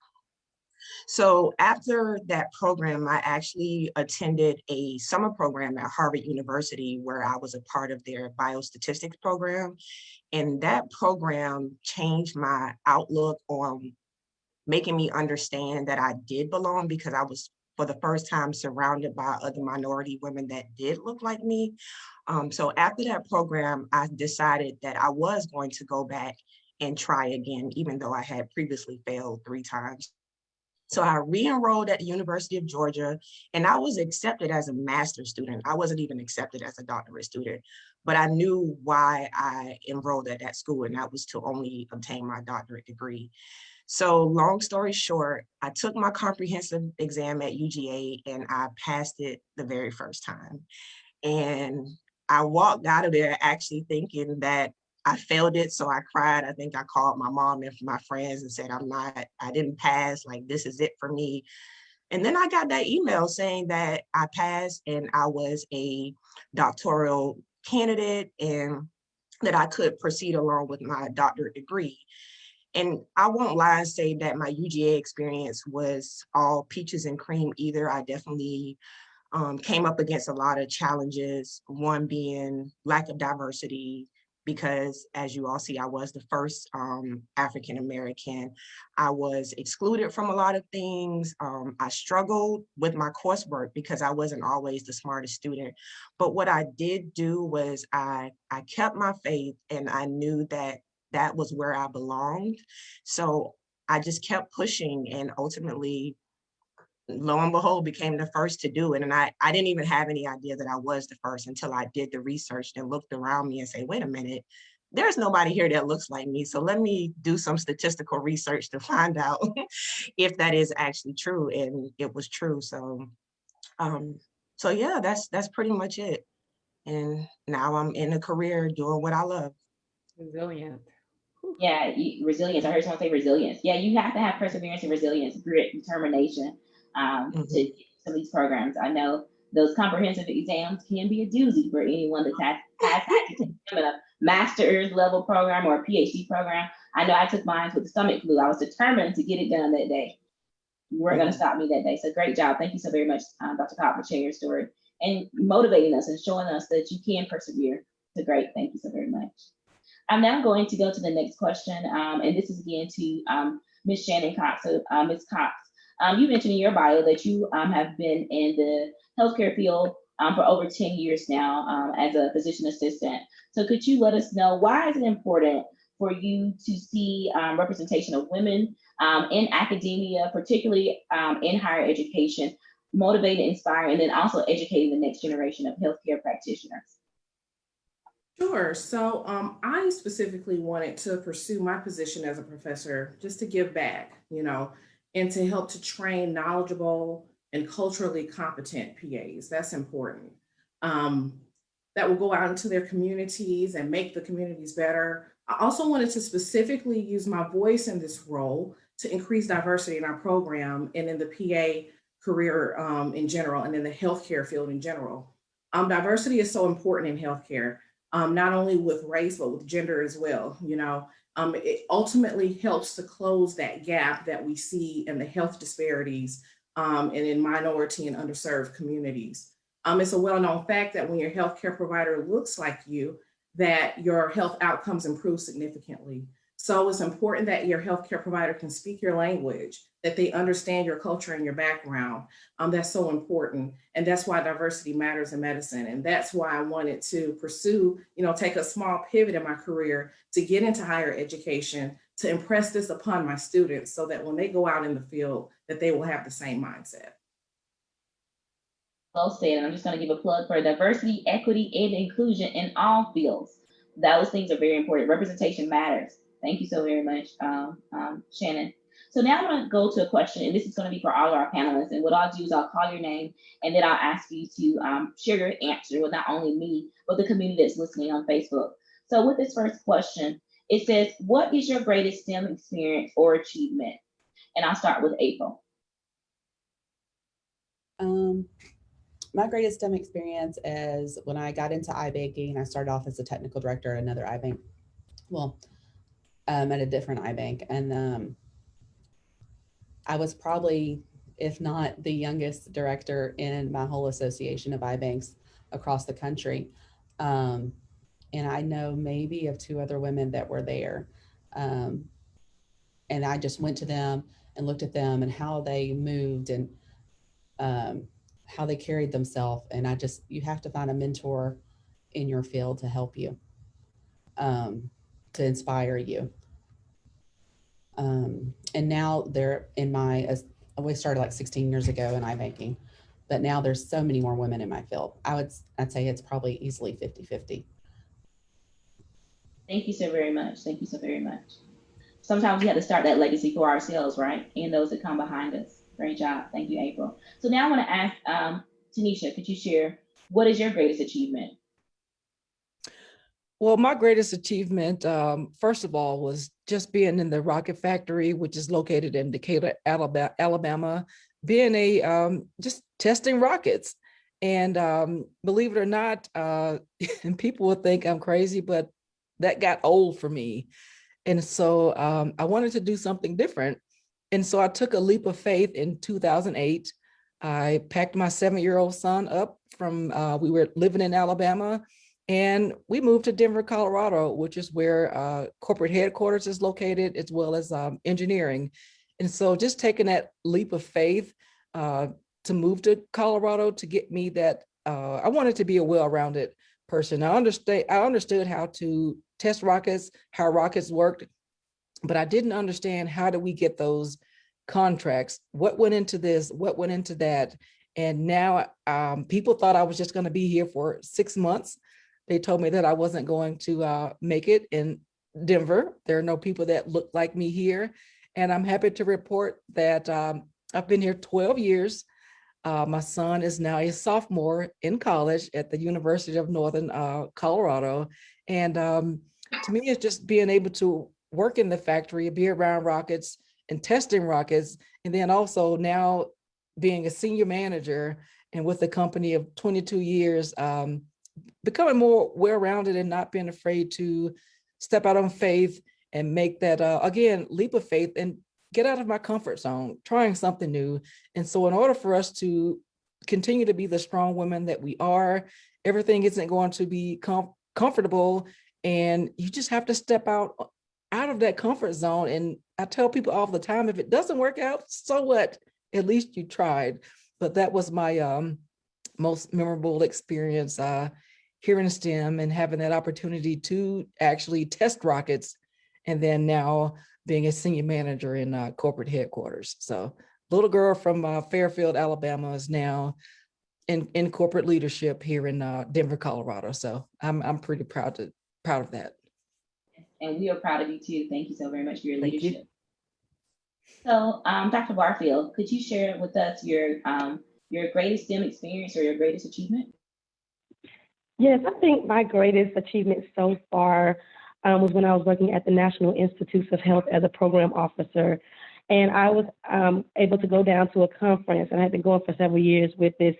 So after that program, I actually attended a summer program at Harvard University where I was a part of their biostatistics program. And that program changed my outlook on making me understand that I did belong, because I was, for the first time, surrounded by other minority women that did look like me. So after that program, I decided that I was going to go back and try again, even though I had previously failed 3 times. So I re-enrolled at the University of Georgia, and I was accepted as a master's student. I wasn't even accepted as a doctorate student, but I knew why I enrolled at that school, and that was to only obtain my doctorate degree. So long story short, I took my comprehensive exam at UGA and I passed it the very first time. And I walked out of there actually thinking that I failed it, so I cried. I think I called my mom and my friends and said, I didn't pass, like this is it for me. And then I got that email saying that I passed and I was a doctoral candidate, and that I could proceed along with my doctorate degree. And I won't lie and say that my UGA experience was all peaches and cream either. I definitely came up against a lot of challenges, one being lack of diversity, because as you all see, I was the first African-American. I was excluded from a lot of things. I struggled with my coursework because I wasn't always the smartest student. But what I did do was I kept my faith, and I knew that that was where I belonged. So I just kept pushing, and ultimately, lo and behold, became the first to do it. And I didn't even have any idea that I was the first until I did the research and looked around me and say, wait a minute, there's nobody here that looks like me. So let me do some statistical research to find out if that is actually true. And it was true. So yeah, that's pretty much it. And now I'm in a career doing what I love. Resilient. Yeah, resilience. I heard someone say resilience. Yeah, you have to have perseverance and resilience, grit, determination to get some of these programs. I know those comprehensive exams can be a doozy for anyone that has had to take them in a master's level program or a PhD program. I know I took mine with the stomach flu. I was determined to get it done that day. You weren't going to stop me that day. So great job. Thank you so very much, Dr. Cobb, for sharing your story and motivating us and showing us that you can persevere. So great. Thank you so very much. I'm now going to go to the next question, and this is again to Ms. Shannon Cox. So, Ms. Cox, you mentioned in your bio that you have been in the healthcare field for over 10 years now as a physician assistant. So could you let us know, why is it important for you to see representation of women in academia, particularly in higher education, motivating, inspiring, and then also educating the next generation of healthcare practitioners? Sure. So I specifically wanted to pursue my position as a professor just to give back, and to help to train knowledgeable and culturally competent PAs. That's important. That will go out into their communities and make the communities better. I also wanted to specifically use my voice in this role to increase diversity in our program and in the PA career in general, and in the healthcare field in general. Diversity is so important in healthcare. Not only with race, but with gender as well. It ultimately helps to close that gap that we see in the health disparities and in minority and underserved communities. It's a well-known fact that when your healthcare provider looks like you, that your health outcomes improve significantly. So it's important that your healthcare provider can speak your language, that they understand your culture and your background. That's so important. And that's why diversity matters in medicine. And that's why I wanted to pursue, take a small pivot in my career to get into higher education, to impress this upon my students so that when they go out in the field, that they will have the same mindset. Well said. And I'm just going to give a plug for diversity, equity, and inclusion in all fields. Those things are very important. Representation matters. Thank you so very much, Shannon. So now I'm going to go to a question, and this is going to be for all of our panelists. And what I'll do is I'll call your name, and then I'll ask you to share your answer with not only me, but the community that's listening on Facebook. So with this first question, it says, what is your greatest STEM experience or achievement? And I'll start with April. My greatest STEM experience is when I got into iBanking. I started off as a technical director at another iBank. Well, at a different iBank. And I was probably, if not the youngest director in my whole association of iBanks across the country. And I know maybe of 2 other women that were there. And I just went to them and looked at them and how they moved and how they carried themselves. And you have to find a mentor in your field to help you, to inspire you. And now they're we started like 16 years ago in iBanking, but now there's so many more women in my field. I'd say it's probably easily 50-50. Thank you so very much. Thank you so very much. Sometimes we have to start that legacy for ourselves, right? And those that come behind us. Great job. Thank you, April. So now I want to ask Tinesha, could you share, what is your greatest achievement? Well, my greatest achievement, first of all, was just being in the rocket factory, which is located in Decatur, Alabama, being just testing rockets. And believe it or not, and people will think I'm crazy, but that got old for me. And so I wanted to do something different. And so I took a leap of faith in 2008. I packed my 7-year-old son up from, we were living in Alabama, and we moved to Denver, Colorado, which is where corporate headquarters is located, as well as engineering. And so just taking that leap of faith to move to Colorado to get me that, I wanted to be a well-rounded person. I understood how to test rockets, how rockets worked, but I didn't understand how do we get those contracts, what went into this, what went into that. And now people thought I was just going to be here for 6 months. They told me that I wasn't going to make it in Denver. There are no people that look like me here. And I'm happy to report that I've been here 12 years. My son is now a sophomore in college at the University of Northern Colorado. And to me, it's just being able to work in the factory, be around rockets and testing rockets. And then also now being a senior manager and with a company of 22 years, becoming more well-rounded and not being afraid to step out on faith and make that, again, leap of faith and get out of my comfort zone, trying something new. And so in order for us to continue to be the strong women that we are, everything isn't going to be comfortable. And you just have to step out of that comfort zone. And I tell people all the time, if it doesn't work out, so what? At least you tried. But that was my most memorable experience here in STEM, and having that opportunity to actually test rockets, and then now being a senior manager in corporate headquarters. So little girl from Fairfield, Alabama is now in corporate leadership here in Denver, Colorado. So I'm pretty proud of that. And we are proud of you too. Thank you so very much for your Thank leadership. you. So Dr. Barfield, could you share with us your greatest STEM experience or your greatest achievement? Yes, I think my greatest achievement so far was when I was working at the National Institutes of Health as a program officer. And I was able to go down to a conference, and I had been going for several years with this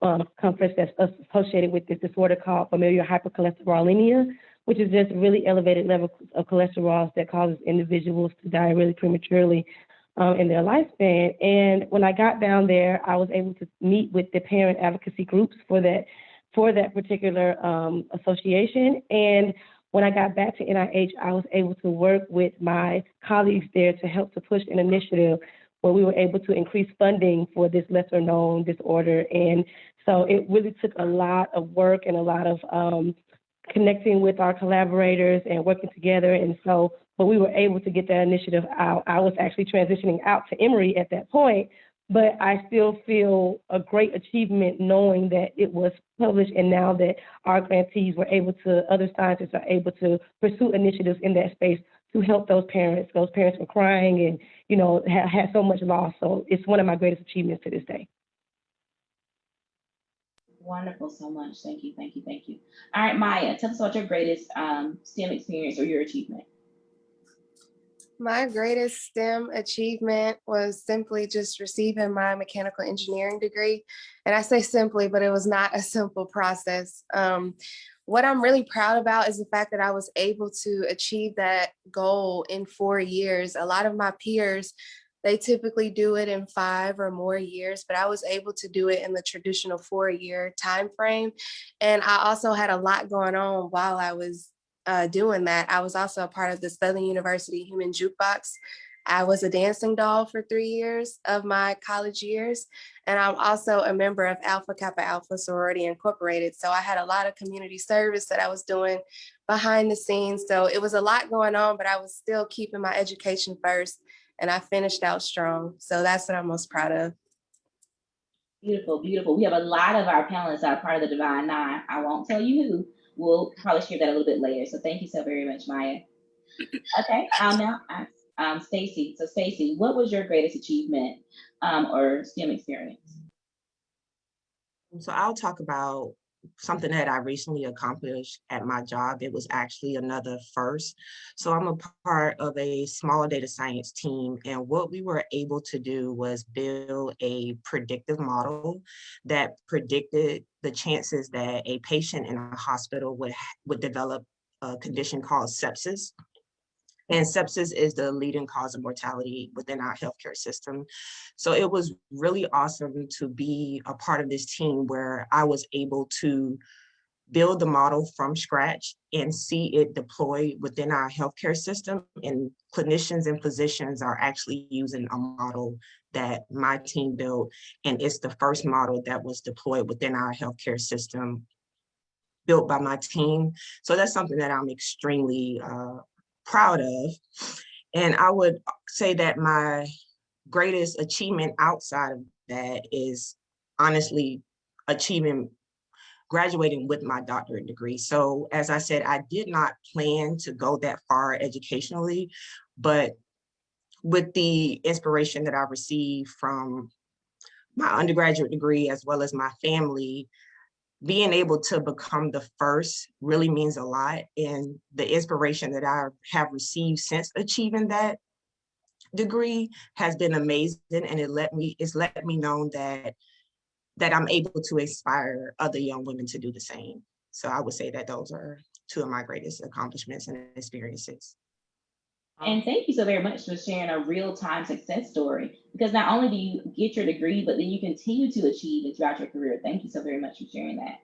conference that's associated with this disorder called familial hypercholesterolemia, which is just really elevated levels of cholesterol that causes individuals to die really prematurely in their lifespan. And when I got down there, I was able to meet with the parent advocacy groups for that particular association. And when I got back to NIH, I was able to work with my colleagues there to help to push an initiative where we were able to increase funding for this lesser known disorder. And so it really took a lot of work and a lot of connecting with our collaborators and working together. And so, but we were able to get that initiative out. I was actually transitioning out to Emory at that point, but I still feel a great achievement knowing that it was published, and now that our grantees were able to, other scientists are able to pursue initiatives in that space to help those parents. Those parents were crying and, you know, had so much loss. So it's one of my greatest achievements to this day. Wonderful, so much. Thank you, thank you, thank you. All right, Maya, tell us about your greatest STEM experience or your achievement. My greatest STEM achievement was simply just receiving my mechanical engineering degree. And I say simply, but it was not a simple process. What I'm really proud about is the fact that I was able to achieve that goal in 4 years. A lot of my peers, they typically do it in 5 or more years, but I was able to do it in the traditional 4-year time frame. And I also had a lot going on while I was doing that. I was also a part of the Southern University Human Jukebox. I was a dancing doll for 3 years of my college years. And I'm also a member of Alpha Kappa Alpha Sorority Incorporated. So I had a lot of community service that I was doing behind the scenes. So it was a lot going on, but I was still keeping my education first. And I finished out strong. So that's what I'm most proud of. Beautiful, beautiful. We have a lot of our panelists that are part of the Divine Nine. I won't tell you who. We'll probably share that a little bit later. So thank you so very much, Maya. Okay, I'll now ask Stacy. So Stacy, what was your greatest achievement or STEM experience? So I'll talk about something that I recently accomplished at my job. It was actually another first. So I'm a part of a small data science team, and what we were able to do was build a predictive model that predicted the chances that a patient in a hospital would develop a condition called sepsis. And sepsis is the leading cause of mortality within our healthcare system. So it was really awesome to be a part of this team where I was able to build the model from scratch and see it deployed within our healthcare system. And clinicians and physicians are actually using a model that my team built. And it's the first model that was deployed within our healthcare system, built by my team. So that's something that I'm extremely proud of. And I would say that my greatest achievement outside of that is honestly graduating with my doctorate degree. So as I said, I did not plan to go that far educationally, but with the inspiration that I received from my undergraduate degree, as well as my family, being able to become the first really means a lot. And the inspiration that I have received since achieving that degree has been amazing. And it's let me know that I'm able to inspire other young women to do the same. So I would say that those are two of my greatest accomplishments and experiences. And thank you so very much for sharing a real-time success story, because not only do you get your degree, but then you continue to achieve it throughout your career. Thank you so very much for sharing that.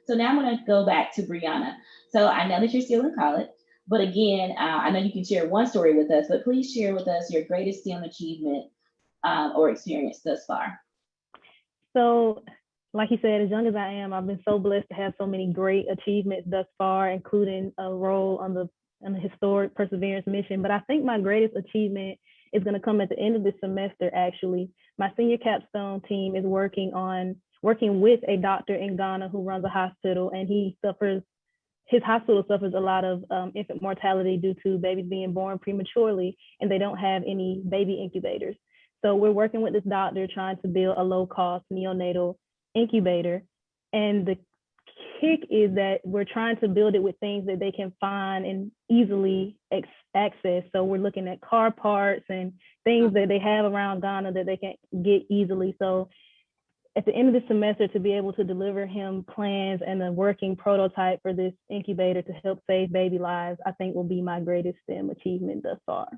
So now I'm going to go back to Breanna. So I know that you're still in college, but again, I know you can share one story with us, but please share with us your greatest STEM achievement or experience thus far. So, like you said, as young as I am, I've been so blessed to have so many great achievements thus far, including a role on the historic Perseverance mission. But I think my greatest achievement is going to come at the end of this semester, actually. My senior capstone team is working with a doctor in Ghana who runs a hospital, and his hospital suffers a lot of infant mortality due to babies being born prematurely, and they don't have any baby incubators. So we're working with this doctor trying to build a low-cost neonatal incubator. And the kick is that we're trying to build it with things that they can find and easily access. So we're looking at car parts and things that they have around Ghana that they can get easily. So at the end of the semester, to be able to deliver him plans and a working prototype for this incubator to help save baby lives, I think will be my greatest STEM achievement thus far.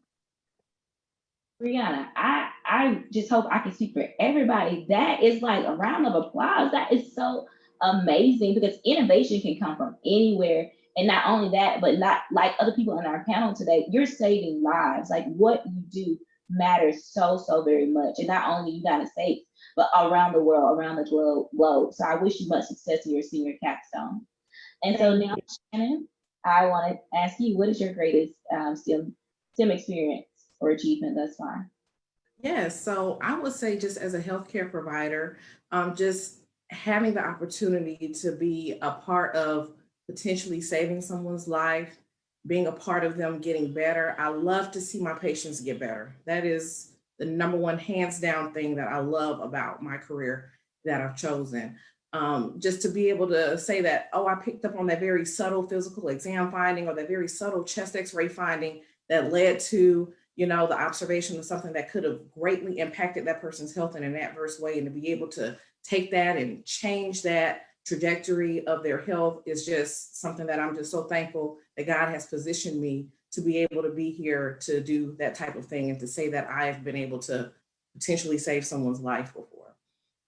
Breanna, I just hope I can speak for everybody. That is like a round of applause. That is so amazing, because innovation can come from anywhere. And not only that, but not like other people on our panel today, you're saving lives. Like what you do matters so, so very much. And not only United States, but around the world, around the globe. So I wish you much success in your senior capstone. And so now, Shannon, I want to ask you, what is your greatest STEM experience or achievement thus far? Yes, so I would say, just as a healthcare provider, just having the opportunity to be a part of potentially saving someone's life, being a part of them getting better. I love to see my patients get better. That is the number one, hands down thing that I love about my career that I've chosen. Just to be able to say that, oh, I picked up on that very subtle physical exam finding or that very subtle chest x-ray finding that led to, the observation of something that could have greatly impacted that person's health in an adverse way, and to be able to take that and change that trajectory of their health is just something that I'm just so thankful that God has positioned me to be able to be here to do that type of thing, and to say that I've been able to potentially save someone's life before.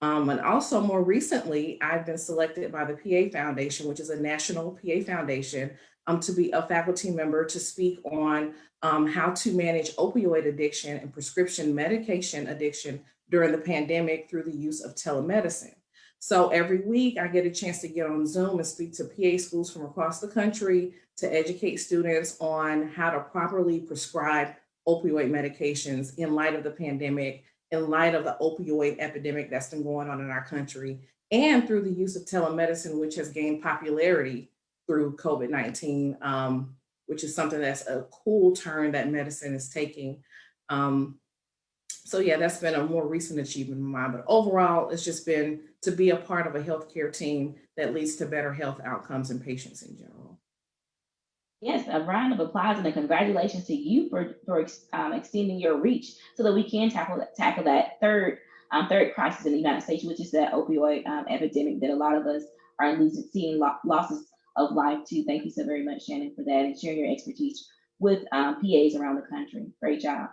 And also more recently, I've been selected by the PA Foundation, which is a national PA foundation, to be a faculty member to speak on how to manage opioid addiction and prescription medication addiction during the pandemic through the use of telemedicine. So every week I get a chance to get on Zoom and speak to PA schools from across the country to educate students on how to properly prescribe opioid medications in light of the pandemic, in light of the opioid epidemic that's been going on in our country, and through the use of telemedicine, which has gained popularity through COVID-19, which is something that's a cool turn that medicine is taking. So yeah, that's been a more recent achievement of mine, but overall, it's just been to be a part of a healthcare team that leads to better health outcomes in patients in general. Yes, a round of applause and a congratulations to you for extending your reach so that we can tackle that third crisis in the United States, which is that opioid epidemic that a lot of us are seeing losses of life too. Thank you so very much, Shannon, for that and sharing your expertise with PAs around the country. Great job.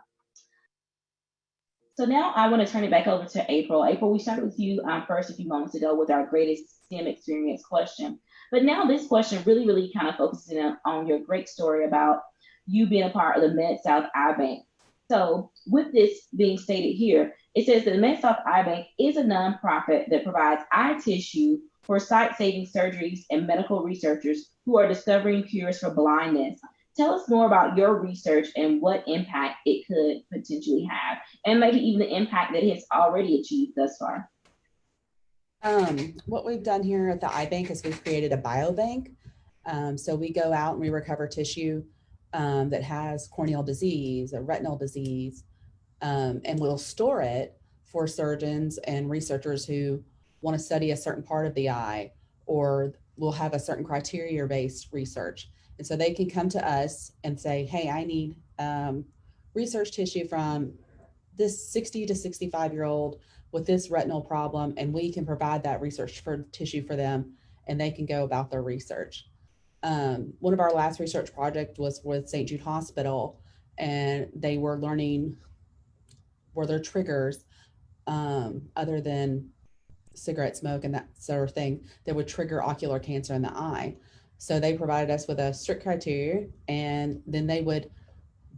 So now I want to turn it back over to April. April, we started with you first a few moments ago with our greatest STEM experience question. But now this question really kind of focuses on your great story about you being a part of the MidSouth Eye Bank. So with this being stated here, it says that the MidSouth Eye Bank is a nonprofit that provides eye tissue for sight-saving surgeries and medical researchers who are discovering cures for blindness. Tell us more about your research and what impact it could potentially have, and maybe even the impact that it has already achieved thus far. What we've done here at the eye bank is we've created a biobank. So we go out and we recover tissue that has corneal disease or retinal disease, and we'll store it for surgeons and researchers who want to study a certain part of the eye, or we'll have a certain criteria-based research. And so they can come to us and say, hey, I need research tissue from this 60 to 65-year-old with this retinal problem, and we can provide that research tissue for them, and they can go about their research. One of our last research project was with St. Jude Hospital, and they were learning were there triggers other than cigarette smoke and that sort of thing that would trigger ocular cancer in the eye. So they provided us with a strict criteria, and then they would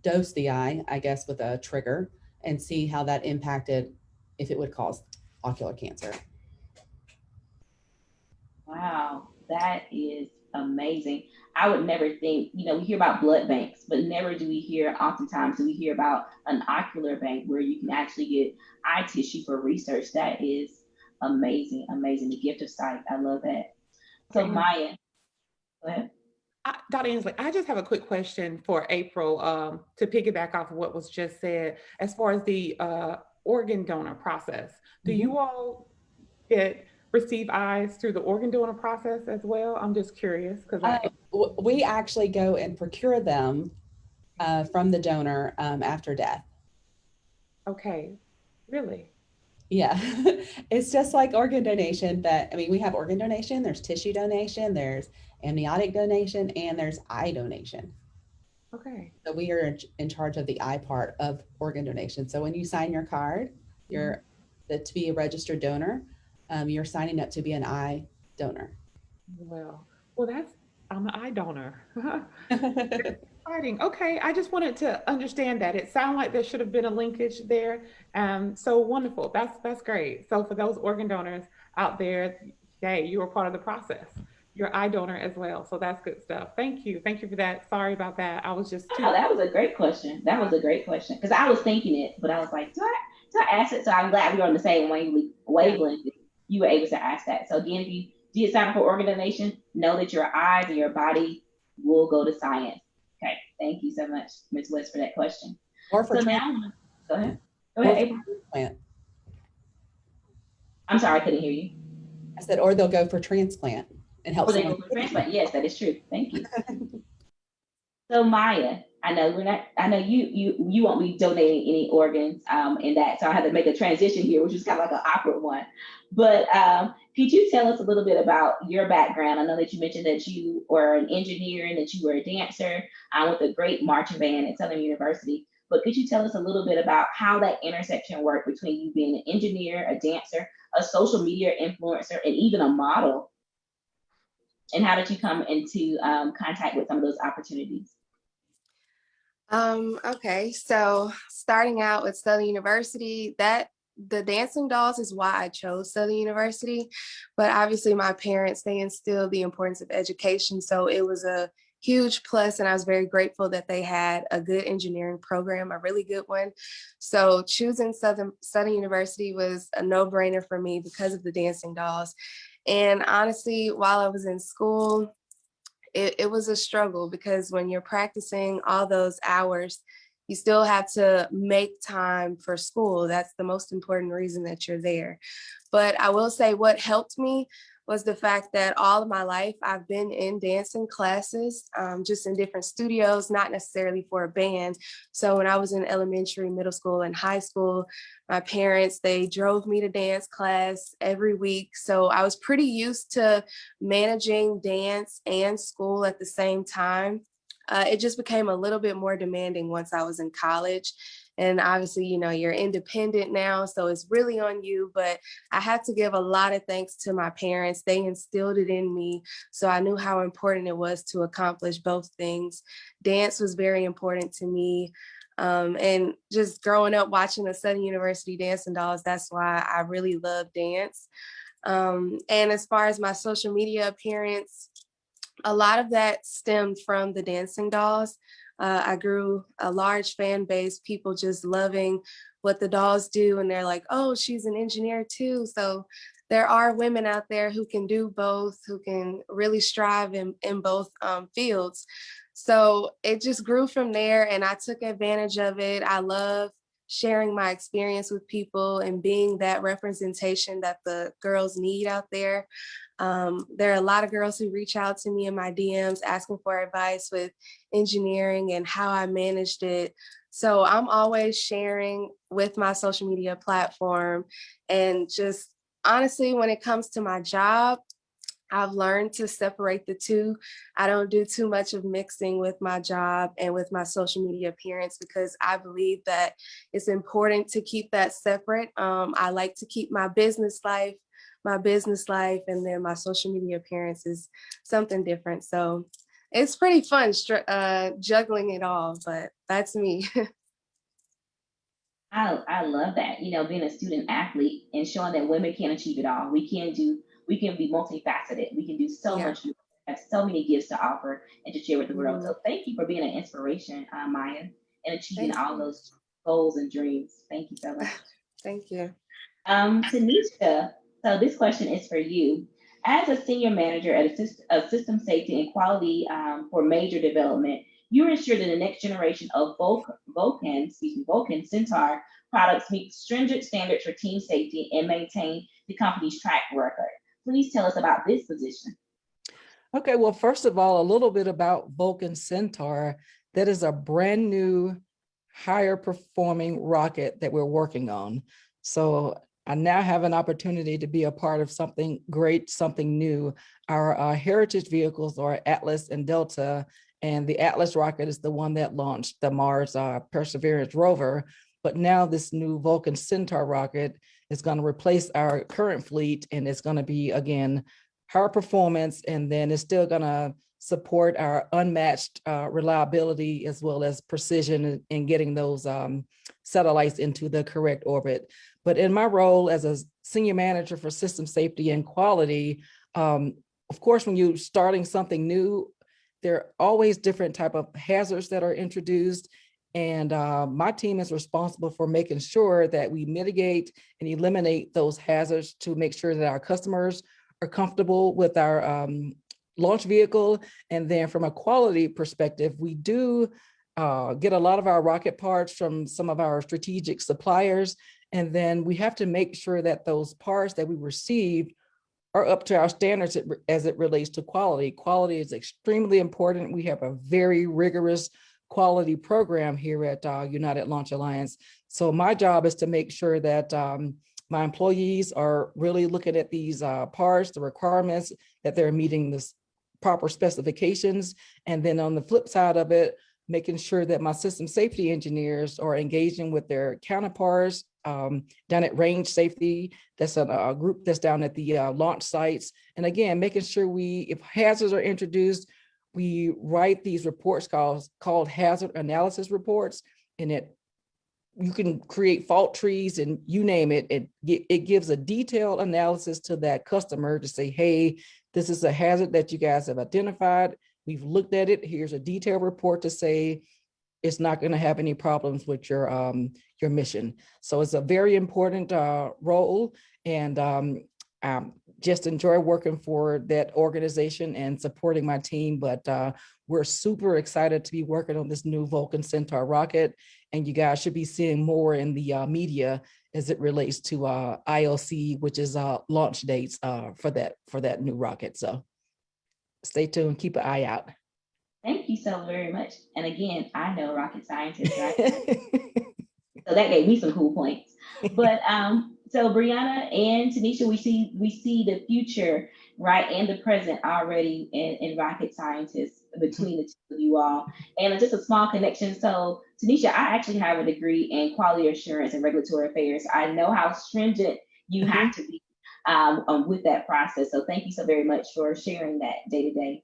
dose the eye, I guess, with a trigger and see how that impacted if it would cause ocular cancer. Wow, that is amazing. I would never think, we hear about blood banks, but never do we hear, oftentimes do we hear about an ocular bank where you can actually get eye tissue for research. That is amazing, amazing. The gift of sight. I love that. So Maya, go ahead. Dr. Ansley, I just have a quick question for April to piggyback off of what was just said. As far as the organ donor process, do you all receive eyes through the organ donor process as well? I'm just curious because we actually go and procure them from the donor after death. Okay, really? Yeah, it's just like organ donation, but I mean, we have organ donation, there's tissue donation, there's amniotic donation, and there's eye donation. Okay. So we are in charge of the eye part of organ donation. So when you sign your card, you're to be a registered donor, you're signing up to be an eye donor. Well, I'm an eye donor. Exciting. Okay, I just wanted to understand that. It sounded like there should have been a linkage there. So wonderful. That's great. So for those organ donors out there, hey, you were part of the process. You're eye donor as well. So that's good stuff. Thank you. Thank you for that. Sorry about that. I was just that was a great question. That was a great question. Because I was thinking it, but I was like, do I ask it? So I'm glad we were on the same wavelength. You were able to ask that. So again, if you did sign up for organ donation, know that your eyes and your body will go to science. Okay, thank you so much, Ms. West, for that question. Or for now, go ahead, April. Transplant. I'm sorry, I couldn't hear you. I said, or they'll go for transplant and help. They go for transplant. Yes, that is true. Thank you. So Maya, I know you won't be donating any organs in that, so I had to make a transition here, which is kind of like an awkward one. But could you tell us a little bit about your background? I know that you mentioned that you were an engineer and that you were a dancer with a great marching band at Southern University. But could you tell us a little bit about how that intersection worked between you being an engineer, a dancer, a social media influencer, and even a model? And how did you come into contact with some of those opportunities? Okay, so starting out with Southern University, the dancing dolls is why I chose Southern University, but obviously my parents, they instilled the importance of education, so it was a huge plus, and I was very grateful that they had a good engineering program, a really good one. So choosing Southern University was a no-brainer for me because of the dancing dolls. And honestly, while I was in school, it was a struggle because when you're practicing all those hours, you still have to make time for school. That's the most important reason that you're there. But I will say what helped me was the fact that all of my life I've been in dancing classes, just in different studios, not necessarily for a band. So when I was in elementary, middle school, and high school, my parents, they drove me to dance class every week. So I was pretty used to managing dance and school at the same time. It just became a little bit more demanding once I was in college. And obviously, you know, you're independent now, so it's really on you. But I had to give a lot of thanks to my parents. They instilled it in me. So I knew how important it was to accomplish both things. Dance was very important to me. And just growing up watching the Southern University Dancing Dolls, that's why I really love dance. And as far as my social media appearance, a lot of that stemmed from the Dancing Dolls. I grew a large fan base, people just loving what the dolls do. And they're like, oh, she's an engineer too. So there are women out there who can do both, who can really strive in both fields. So it just grew from there and I took advantage of it. I love sharing my experience with people and being that representation that the girls need out there. There are a lot of girls who reach out to me in my DMs asking for advice with engineering and how I managed it. So I'm always sharing with my social media platform. And just honestly, when it comes to my job, I've learned to separate the two. I don't do too much of mixing with my job and with my social media appearance because I believe that it's important to keep that separate. I like to keep my business life, and then my social media appearance is something different. So it's pretty fun juggling it all, but that's me. I love that, you know, being a student athlete and showing that women can achieve it all. We can be multifaceted. We can do so much, have so many gifts to offer and to share with the world. So thank you for being an inspiration, Maya, and achieving all those goals and dreams. Thank you so much. Thank you. Tinesha, so this question is for you. As a senior manager at a system safety and quality for major development, you ensure that the next generation of Vulcan Centaur products meet stringent standards for team safety and maintain the company's track record. Please tell us about this position. Okay, well, first of all, a little bit about Vulcan Centaur. That is a brand new, higher performing rocket that we're working on. So I now have an opportunity to be a part of something great, something new. Our heritage vehicles are Atlas and Delta, and the Atlas rocket is the one that launched the Mars Perseverance rover. But now this new Vulcan Centaur rocket is going to replace our current fleet, and it's going to be, again, higher performance, and then it's still going to support our unmatched reliability as well as precision in getting those satellites into the correct orbit. But in my role as a senior manager for system safety and quality, of course, when you're starting something new, there are always different type of hazards that are introduced. And my team is responsible for making sure that we mitigate and eliminate those hazards to make sure that our customers are comfortable with our launch vehicle. And then from a quality perspective, we do get a lot of our rocket parts from some of our strategic suppliers. And then we have to make sure that those parts that we receive are up to our standards as it relates to quality. Quality is extremely important. We have a very rigorous quality program here at United Launch Alliance. So my job is to make sure that my employees are really looking at these parts, the requirements, that they're meeting the proper specifications. And then on the flip side of it, making sure that my system safety engineers are engaging with their counterparts down at Range Safety. That's a group that's down at the launch sites. And again, making sure if hazards are introduced, we write these reports called hazard analysis reports, and you can create fault trees and you name it. It gives a detailed analysis to that customer to say, hey, this is a hazard that you guys have identified. We've looked at it. Here's a detailed report to say it's not going to have any problems with your mission. So it's a very important role, and just enjoy working for that organization and supporting my team. But we're super excited to be working on this new Vulcan Centaur rocket. and you guys should be seeing more in the media as it relates to ILC, which is launch dates for that new rocket. So stay tuned, keep an eye out. Thank you so very much. And again, I know rocket scientists, right? So that gave me some cool points. But so Breanna and Tinesha, we see the future, right, and the present already in rocket scientists between the two of you all. And just a small connection. So Tinesha, I actually have a degree in quality assurance and regulatory affairs. I know how stringent you have to be with that process. So thank you so very much for sharing that day to day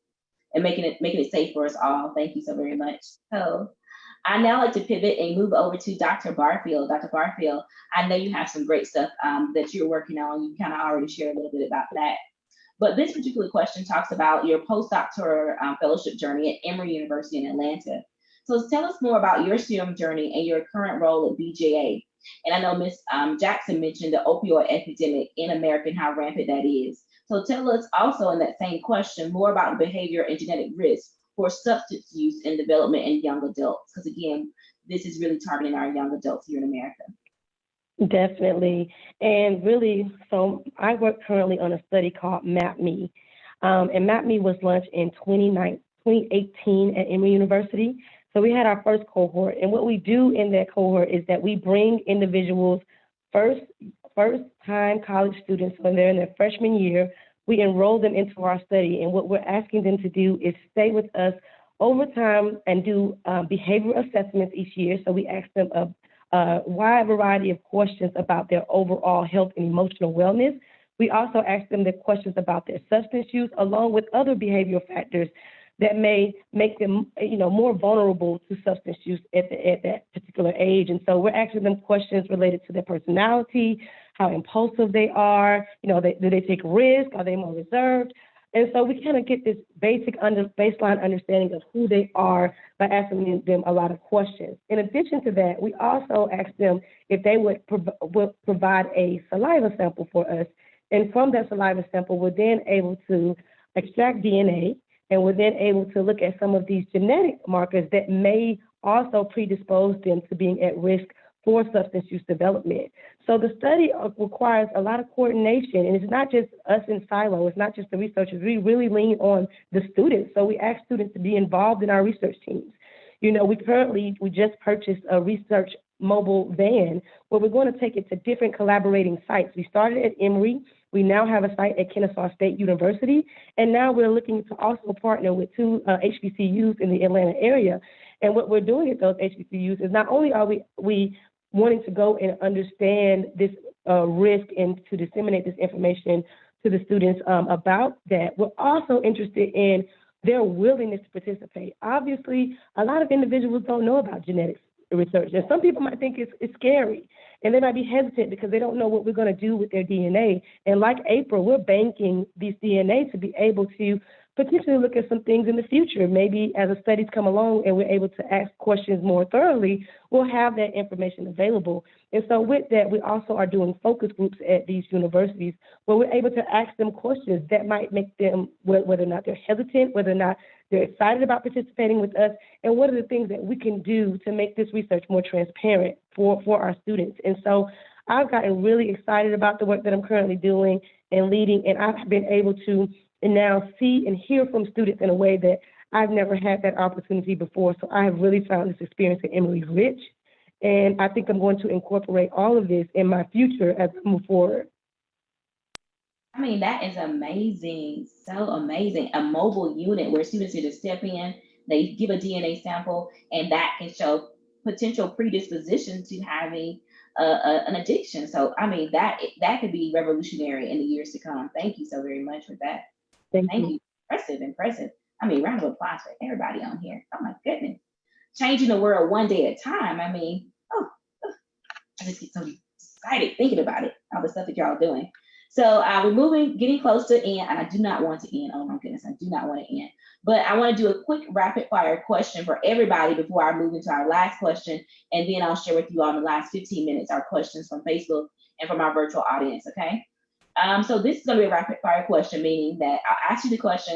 and making it safe for us all. Thank you so very much. So I now like to pivot and move over to Dr. Barfield. Dr. Barfield, I know you have some great stuff that you're working on. You kind of already shared a little bit about that. But this particular question talks about your postdoctoral fellowship journey at Emory University in Atlanta. So tell us more about your STEM journey and your current role at BJA. And I know Ms. Jackson mentioned the opioid epidemic in America and how rampant that is. So tell us also in that same question more about behavior and genetic risk for substance use and development in young adults, because again, this is really targeting our young adults here in America. Definitely. And really, so I work currently on a study called MapMe. And MapMe was launched in 2018 at Emory University. So we had our first cohort. And what we do in that cohort is that we bring individuals, first-time college students, when they're in their freshman year, we enroll them into our study. And what we're asking them to do is stay with us over time and do behavioral assessments each year. So we ask them a wide variety of questions about their overall health and emotional wellness. We also ask them the questions about their substance use, along with other behavioral factors that may make them, more vulnerable to substance use at that particular age. And so we're asking them questions related to their personality, how impulsive they are, do they take risk? Are they more reserved? And so we kind of get this baseline understanding of who they are by asking them a lot of questions. In addition to that, we also ask them if they would provide a saliva sample for us. And from that saliva sample, we're then able to extract DNA, and we're then able to look at some of these genetic markers that may also predispose them to being at risk for substance use development. So the study requires a lot of coordination, and it's not just us in silo, it's not just the researchers, we really lean on the students. So we ask students to be involved in our research teams. We just purchased a research mobile van where we're going to take it to different collaborating sites. We started at Emory, we now have a site at Kennesaw State University, and now we're looking to also partner with two HBCUs in the Atlanta area. And what we're doing at those HBCUs is not only are we wanting to go and understand this risk and to disseminate this information to the students about that, we're also interested in their willingness to participate. Obviously, a lot of individuals don't know about genetics research, and some people might think it's scary, and they might be hesitant because they don't know what we're going to do with their DNA. And like April, we're banking these DNA to be able to potentially look at some things in the future. Maybe as the studies come along and we're able to ask questions more thoroughly, we'll have that information available. And so with that, we also are doing focus groups at these universities where we're able to ask them questions that might make them, whether or not they're hesitant, whether or not they're excited about participating with us, and what are the things that we can do to make this research more transparent for our students. And so I've gotten really excited about the work that I'm currently doing and leading, and I've been able to now see and hear from students in a way that I've never had that opportunity before. So I have really found this experience at Emory rich, and I think I'm going to incorporate all of this in my future as I move forward. I mean, that is amazing, so amazing. A mobile unit where students can just step in, they give a DNA sample, and that can show potential predisposition to having an addiction. So, I mean, that could be revolutionary in the years to come. Thank you so very much for that. Thank you. Impressive. I mean, round of applause for everybody on here. Oh my goodness. Changing the world one day at a time. I mean, I just get so excited thinking about it, all the stuff that y'all are doing. So we're getting close to end, and I do not want to end. Oh my goodness, I do not want to end. But I want to do a quick rapid fire question for everybody before I move into our last question, and then I'll share with you all in the last 15 minutes our questions from Facebook and from our virtual audience, okay? So this is going to be a rapid fire question, meaning that I'll ask you the question,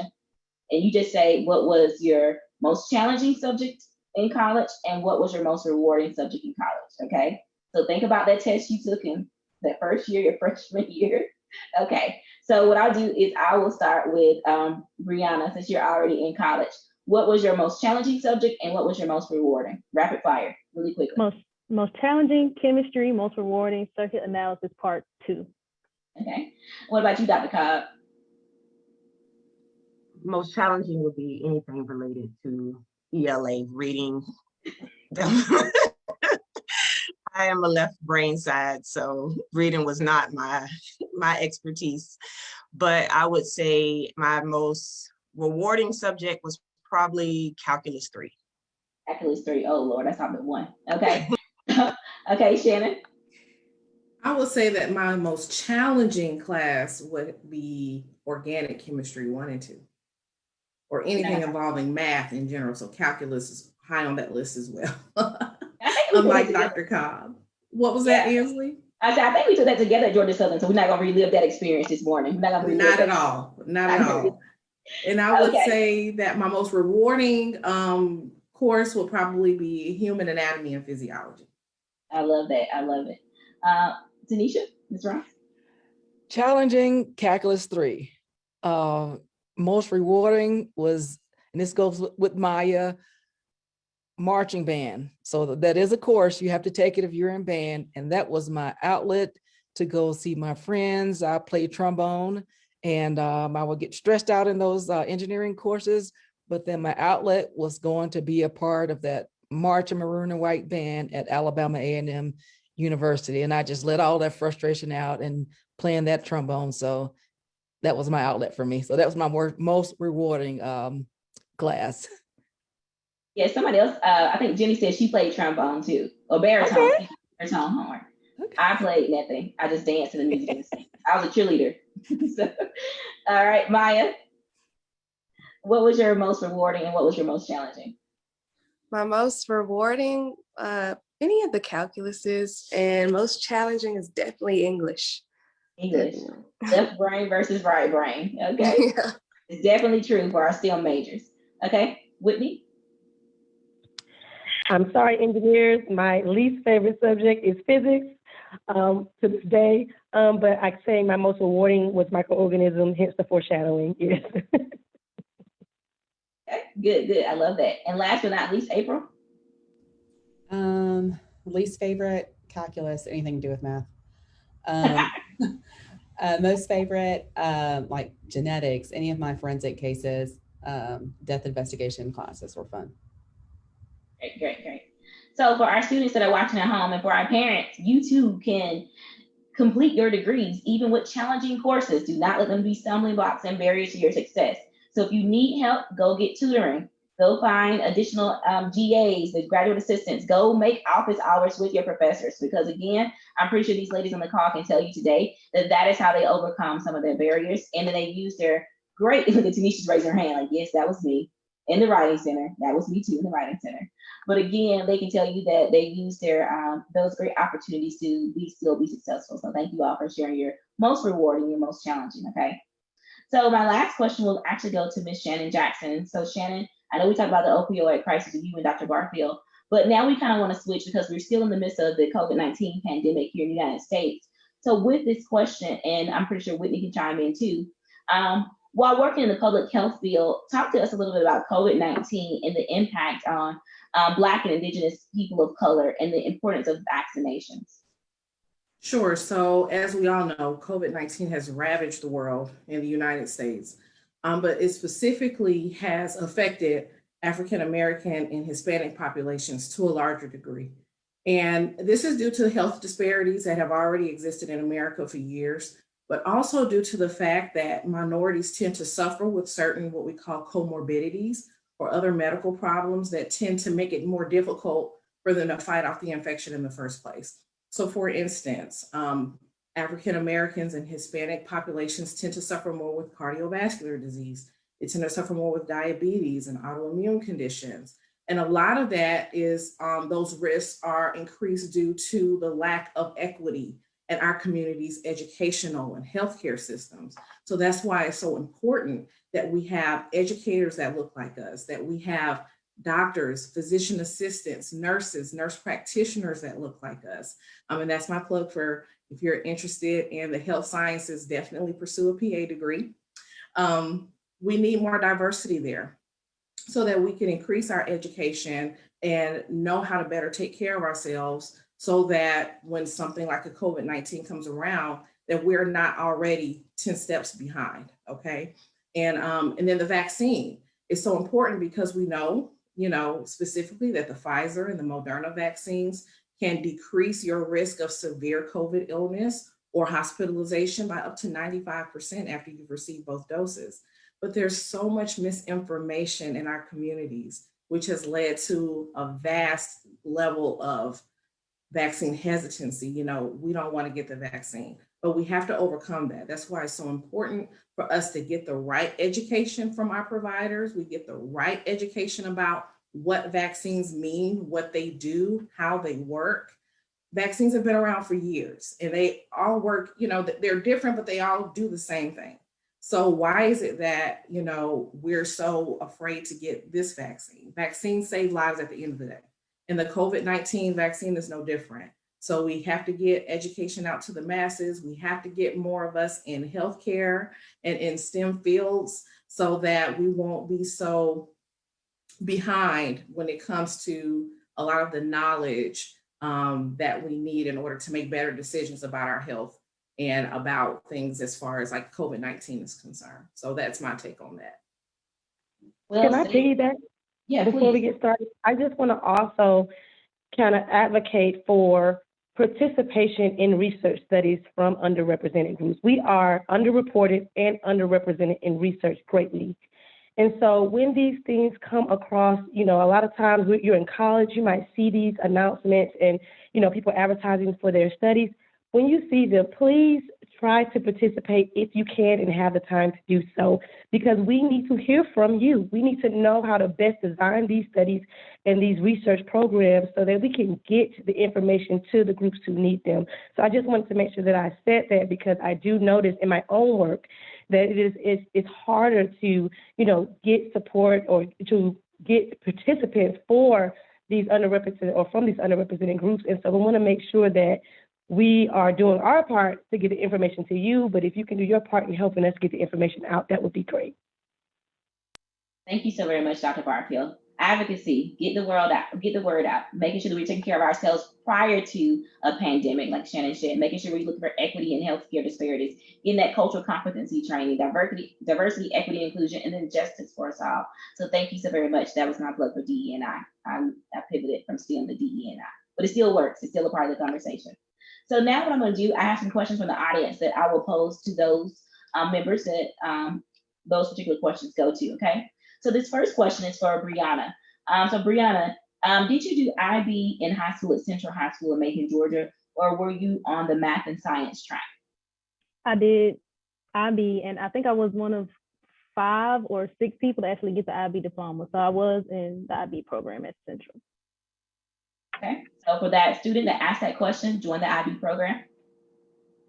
and you just say what was your most challenging subject, in college, and what was your most rewarding subject in college? Okay, so think about that test you took in that first year, your freshman year. Okay, so what I'll do is I will start with Breanna, since you're already in college. What was your most challenging subject and what was your most rewarding? Rapid fire, really quickly. Most challenging, chemistry. Most rewarding, circuit analysis part 2. Okay, what about you, Dr. Cobb? Most challenging would be anything related to ELA reading. I am a left brain side, so reading was not my expertise. But I would say my most rewarding subject was probably Calculus 3. Calculus 3, oh Lord, that's topic 1. Okay. Okay, Shannon. I would say that my most challenging class would be organic chemistry 1 and 2, or anything involving math in general. So calculus is high on that list as well. Unlike Dr. Cobb. What was that, Ansley? I think we took that together at Georgia Southern, so we're not gonna relive that experience this morning. Not at all. And I would say that my most rewarding course will probably be human anatomy and physiology. I love that. I love it. Tinesha, Ms. Ross? Challenging, Calculus 3. Most rewarding was, and this goes with Maya, marching band. So that is a course, you have to take it if you're in band. And that was my outlet to go see my friends. I played trombone, and I would get stressed out in those engineering courses, but then my outlet was going to be a part of that marching maroon and white band at Alabama A&M University. And I just let all that frustration out and playing that trombone. So that was my outlet for me. So that was my most rewarding class. Yeah, somebody else, I think Jenny said she played trombone too, or baritone, Okay. baritone horn. Okay. I played nothing. I just danced to the music and sang. I was a cheerleader. So, all right, Maya, what was your most rewarding and what was your most challenging? My most rewarding, any of the calculuses, and most challenging is definitely English. English. Left brain versus right brain. Okay. Yeah. It's definitely true for our STEM majors. Okay, Whitney? I'm sorry, engineers, my least favorite subject is physics to this day, but I say my most rewarding was microorganism, hence the foreshadowing, yes. Okay, good. I love that. And last but not least, April? Least favorite, calculus, anything to do with math. Most favorite, like genetics, any of my forensic cases, death investigation classes were fun. Great. So for our students that are watching at home and for our parents, you too can complete your degrees, even with challenging courses. Do not let them be stumbling blocks and barriers to your success. So if you need help, go get tutoring. Go find additional GAs, the graduate assistants. Go make office hours with your professors, because again, I'm pretty sure these ladies on the call can tell you today that that is how they overcome some of their barriers. And then they use their great, look at Tanisha's raising her hand like, yes, that was me in the writing center. That was me too in the writing center. But again, they can tell you that they use their those great opportunities to still be successful. So thank you all for sharing your most rewarding, your most challenging, okay? So my last question will actually go to Ms. Shannon Jackson. So Shannon, I know we talked about the opioid crisis with you and Dr. Barfield, but now we kind of want to switch because we're still in the midst of the COVID-19 pandemic here in the United States. So with this question, and I'm pretty sure Whitney can chime in too, while working in the public health field, talk to us a little bit about COVID-19 and the impact on Black and Indigenous people of color and the importance of vaccinations. Sure. So as we all know, COVID-19 has ravaged the world in the United States, but it specifically has affected African-American and Hispanic populations to a larger degree. And this is due to health disparities that have already existed in America for years, but also due to the fact that minorities tend to suffer with certain what we call comorbidities or other medical problems that tend to make it more difficult for them to fight off the infection in the first place. So for instance, African Americans and Hispanic populations tend to suffer more with cardiovascular disease. They tend to suffer more with diabetes and autoimmune conditions. And a lot of that is those risks are increased due to the lack of equity in our community's educational and healthcare systems. So that's why it's so important that we have educators that look like us, that we have doctors, physician assistants, nurses, nurse practitioners that look like us. And that's my plug for if you're interested in the health sciences, definitely pursue a PA degree. We need more diversity there so that we can increase our education and know how to better take care of ourselves so that when something like a COVID-19 comes around, that we're not already 10 steps behind, okay? And then the vaccine is so important because we know, specifically that the Pfizer and the Moderna vaccines can decrease your risk of severe COVID illness or hospitalization by up to 95% after you've received both doses. But there's so much misinformation in our communities, which has led to a vast level of vaccine hesitancy. We don't want to get the vaccine, but we have to overcome that. That's why it's so important for us to get the right education from our providers. We get the right education about what vaccines mean, what they do, how they work. Vaccines have been around for years and they all work, they're different, but they all do the same thing. So why is it that, we're so afraid to get this vaccine? Vaccines save lives at the end of the day. And the COVID-19 vaccine is no different. So we have to get education out to the masses. We have to get more of us in healthcare and in STEM fields so that we won't be so behind when it comes to a lot of the knowledge that we need in order to make better decisions about our health and about things as far as like COVID-19 is concerned. So that's my take on that. Well, Can I piggyback? Yeah, Before we please. get started, I just want to also kind of advocate for participation in research studies from underrepresented groups. We are underreported and underrepresented in research greatly. And so when these things come across, a lot of times you're in college, you might see these announcements and, people advertising for their studies. When you see them, please try to participate if you can and have the time to do so, because we need to hear from you. We need to know how to best design these studies and these research programs so that we can get the information to the groups who need them. So I just wanted to make sure that I said that because I do notice in my own work that it's harder to, get support or to get participants for these underrepresented or from these underrepresented groups. And so we want to make sure that we are doing our part to get the information to you, but if you can do your part in helping us get the information out, that would be great. Thank you so very much, Dr. Barfield. Advocacy, get the word out, making sure that we're taking care of ourselves prior to a pandemic, like Shannon said, making sure we're looking for equity and healthcare disparities, getting that cultural competency training, diversity, equity, inclusion, and then justice for us all. So thank you so very much. That was my plug for DE&I. I pivoted from STEM to DE&I, but it still works. It's still a part of the conversation. So now what I'm going to do, I have some questions from the audience that I will pose to those members that those particular questions go to, okay? So this first question is for Breanna. So Breanna, did you do IB in high school at Central High School in Macon, Georgia, or were you on the math and science track? I did IB, and I think I was one of 5 or 6 people to actually get the IB diploma. So I was in the IB program at Central. Okay, so for that student that asked that question, join the IB program.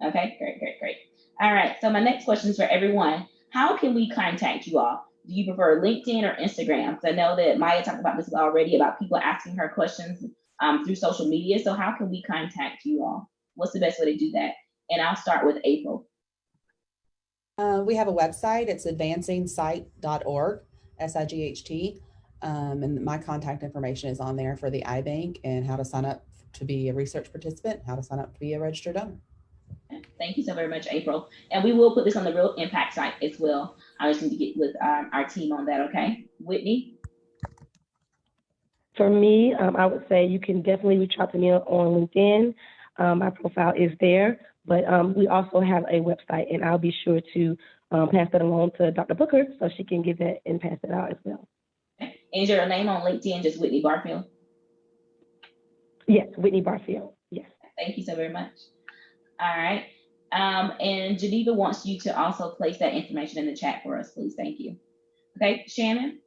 Okay, great. All right, so my next question is for everyone. How can we contact you all? Do you prefer LinkedIn or Instagram? Because I know that Maya talked about this already, about people asking her questions through social media. So how can we contact you all? What's the best way to do that? And I'll start with April. We have a website. It's advancingsight.org, SIGHT. And my contact information is on there for the Eye Bank and how to sign up to be a research participant, how to sign up to be a registered donor. Thank you so very much, April. And we will put this on the Real Impact site as well. I just need to get with our team on that, okay? Whitney? For me, I would say you can definitely reach out to me on LinkedIn. My profile is there, but we also have a website, and I'll be sure to pass that along to Dr. Booker so she can get that and pass it out as well. Is your name on LinkedIn just Whitney Barfield? Yes, Whitney Barfield, yes. Thank you so very much. All right. And Geneva wants you to also place that information in the chat for us, please. Thank you. Okay, Shannon?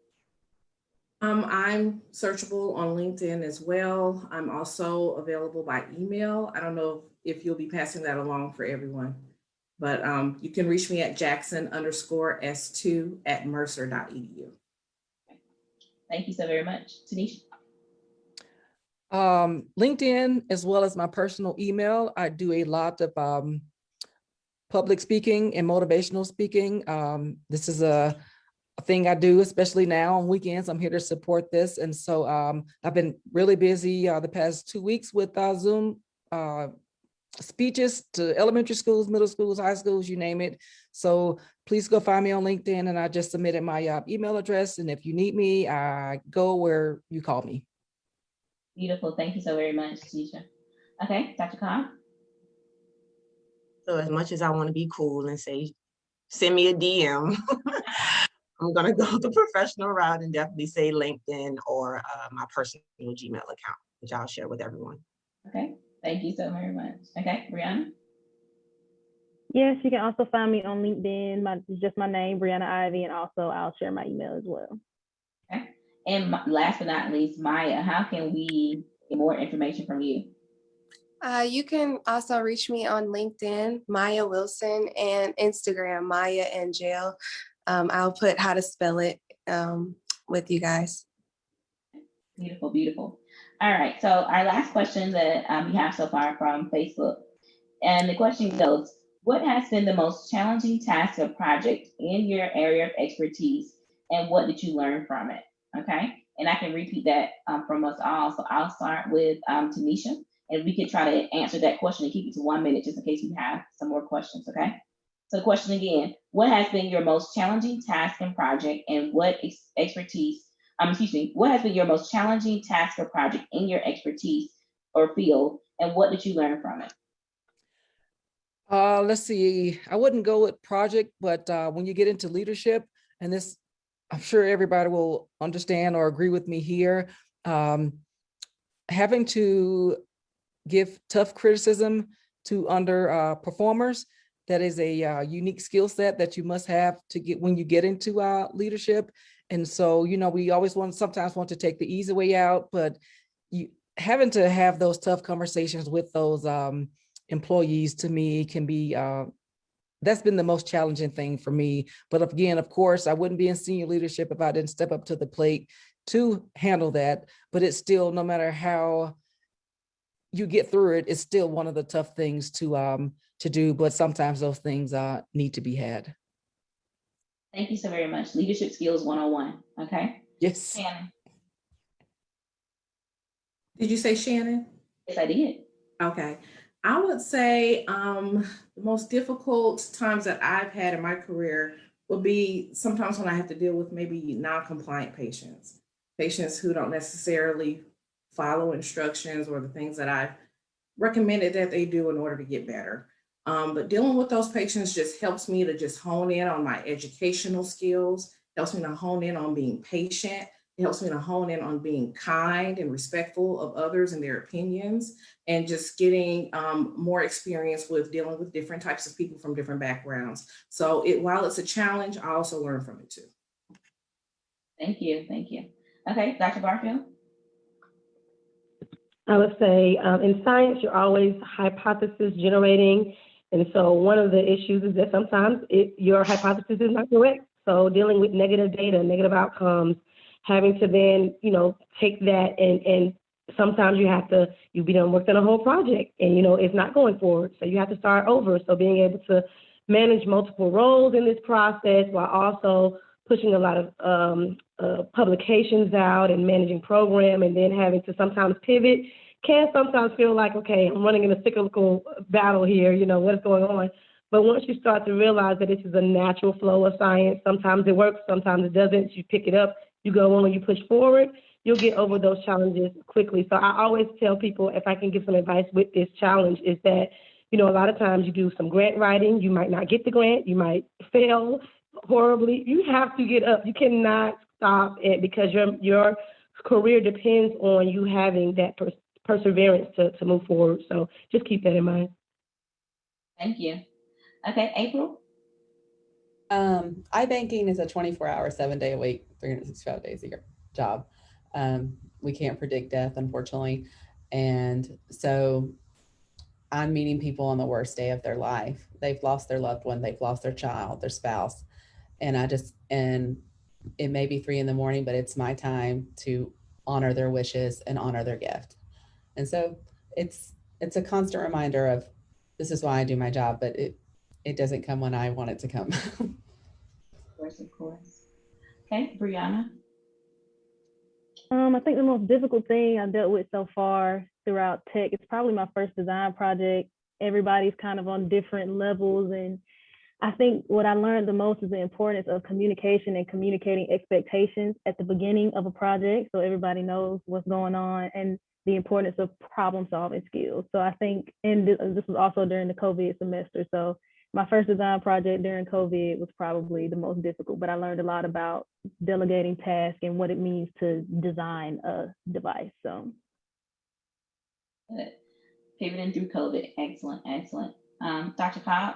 I'm searchable on LinkedIn as well. I'm also available by email. I don't know if you'll be passing that along for everyone, but you can reach me at Jackson_S2@mercer.edu. Thank you so very much. Tinesha? LinkedIn, as well as my personal email. I do a lot of public speaking and motivational speaking. This is a thing I do, especially now on weekends. I'm here to support this. And so I've been really busy the past 2 weeks with Zoom speeches to elementary schools, middle schools, high schools, you name it. So please go find me on LinkedIn, and I just submitted my email address. And if you need me, I go where you call me. Beautiful. Thank you so very much, Tinesha. Okay, Dr. Cobb? So as much as I want to be cool and say, send me a DM, I'm going to go the professional route and definitely say LinkedIn or my personal Gmail account, which I'll share with everyone. Okay, thank you so very much. Okay, Breanna? Yes, you can also find me on LinkedIn. Just my name, Breanna Ivey, and also I'll share my email as well. Okay, and last but not least, Maya, how can we get more information from you? You can also reach me on LinkedIn, Maya Wilson, and Instagram, Maya and Jail. I'll put how to spell it with you guys. Beautiful, beautiful. All right, so our last question that we have so far from Facebook, and the question goes, what has been the most challenging task or project in your area of expertise, and what did you learn from it? Okay, and I can repeat that from us all. So I'll start with Tinesha, and we could try to answer that question and keep it to 1 minute just in case we have some more questions, okay? So the question again, what has been your most challenging task and project, and what what has been your most challenging task or project in your expertise or field, and what did you learn from it? Let's see, I wouldn't go with project, but when you get into leadership, and this, I'm sure everybody will understand or agree with me here, having to give tough criticism to underperformers, that is a unique skill set that you must have to get when you get into leadership. And so, you know, we always sometimes want to take the easy way out, but you having to have those tough conversations with those employees, to me, can be, that's been the most challenging thing for me. But again, of course, I wouldn't be in senior leadership if I didn't step up to the plate to handle that. But it's still, no matter how you get through it, it's still one of the tough things to do. But sometimes those things need to be had. Thank you so very much. Leadership skills 101. Okay. Yes. Shannon. Did you say Shannon? Yes, I did. Okay. I would say the most difficult times that I've had in my career would be sometimes when I have to deal with maybe non-compliant patients, patients who don't necessarily follow instructions or the things that I've recommended that they do in order to get better. But dealing with those patients just helps me to just hone in on my educational skills, helps me to hone in on being patient. It helps me to hone in on being kind and respectful of others and their opinions, and just getting more experience with dealing with different types of people from different backgrounds. So while it's a challenge, I also learn from it too. Thank you, thank you. Okay, Dr. Barfield? I would say in science, you're always hypothesis generating. And so one of the issues is that sometimes your hypothesis is not correct. So dealing with negative data, negative outcomes, having to then, you know, take that and sometimes you've been worked on a whole project and, you know, it's not going forward. So you have to start over. So being able to manage multiple roles in this process while also pushing a lot of publications out and managing program, and then having to sometimes pivot can sometimes feel like, okay, I'm running in a cyclical battle here, you know, what's going on? But once you start to realize that this is a natural flow of science, sometimes it works, sometimes it doesn't. You pick it up, you go on and you push forward, you'll get over those challenges quickly. So I always tell people, if I can give some advice with this challenge, is that, you know, a lot of times you do some grant writing, you might not get the grant, you might fail horribly. You have to get up. You cannot stop it because your career depends on you having that perseverance to move forward. So just keep that in mind. Thank you. Okay, April? iBanking is a 24-hour, 7-day a week, 365 days a year job. We can't predict death, unfortunately. And so I'm meeting people on the worst day of their life. They've lost their loved one, they've lost their child, their spouse. And it may be 3 a.m, but it's my time to honor their wishes and honor their gift. And so it's a constant reminder of this is why I do my job, but it doesn't come when I want it to come. Of course. Okay, Breanna. I think the most difficult thing I've dealt with so far throughout tech is probably my first design project. Everybody's kind of on different levels, and I think what I learned the most is the importance of communication and communicating expectations at the beginning of a project so everybody knows what's going on, and the importance of problem solving skills. So I think, and this was also during the COVID semester, so my first design project during COVID was probably the most difficult, but I learned a lot about delegating tasks and what it means to design a device. So Good. Pivoting through COVID. Excellent, excellent. Dr. Cobb?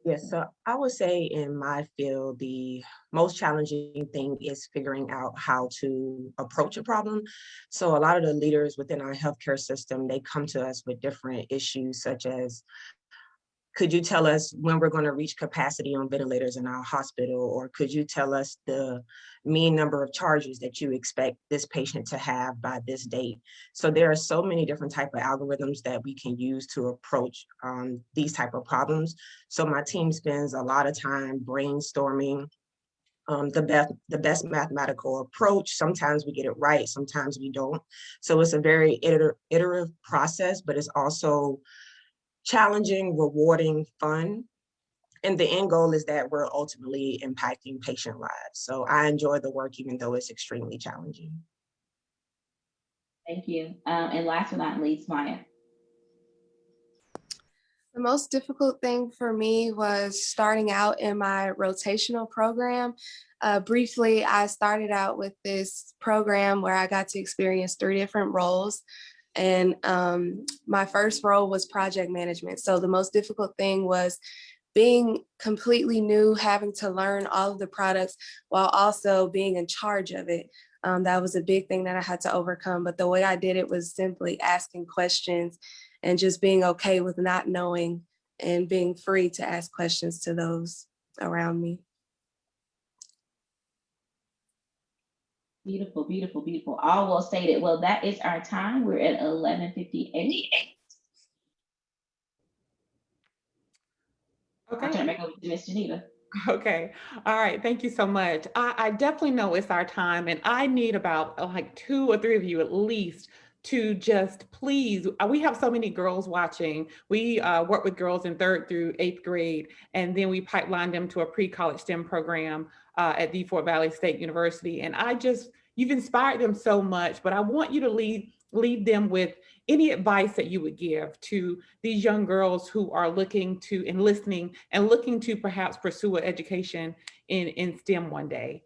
Yes, so I would say in my field, the most challenging thing is figuring out how to approach a problem. So a lot of the leaders within our healthcare system, they come to us with different issues such as, could you tell us when we're going to reach capacity on ventilators in our hospital? Or could you tell us the mean number of charges that you expect this patient to have by this date? So there are so many different type of algorithms that we can use to approach these type of problems. So my team spends a lot of time brainstorming the best mathematical approach. Sometimes we get it right, sometimes we don't. So it's a very iterative process, but it's also challenging, rewarding, fun. And the end goal is that we're ultimately impacting patient lives. So I enjoy the work, even though it's extremely challenging. Thank you. And last but not least, Maya. The most difficult thing for me was starting out in my rotational program. Briefly, I started out with this program where I got to experience 3 different roles. And my first role was project management. So the most difficult thing was being completely new, having to learn all of the products while also being in charge of it. That was a big thing that I had to overcome. But the way I did it was simply asking questions and just being okay with not knowing and being free to ask questions to those around me. Beautiful, beautiful, beautiful. All well stated. Well, that is our time. We're at 11:58. Okay. I'll turn it back over to Ms. Geneva. Okay. All right. Thank you so much. I definitely know it's our time, and I need about like 2 or 3 of you at least to just please, we have so many girls watching. We work with girls in 3rd through 8th grade, and then we pipeline them to a pre-college STEM program at the Fort Valley State University. And you've inspired them so much, but I want you to leave them with any advice that you would give to these young girls who are looking to and listening and looking to perhaps pursue an education in STEM one day.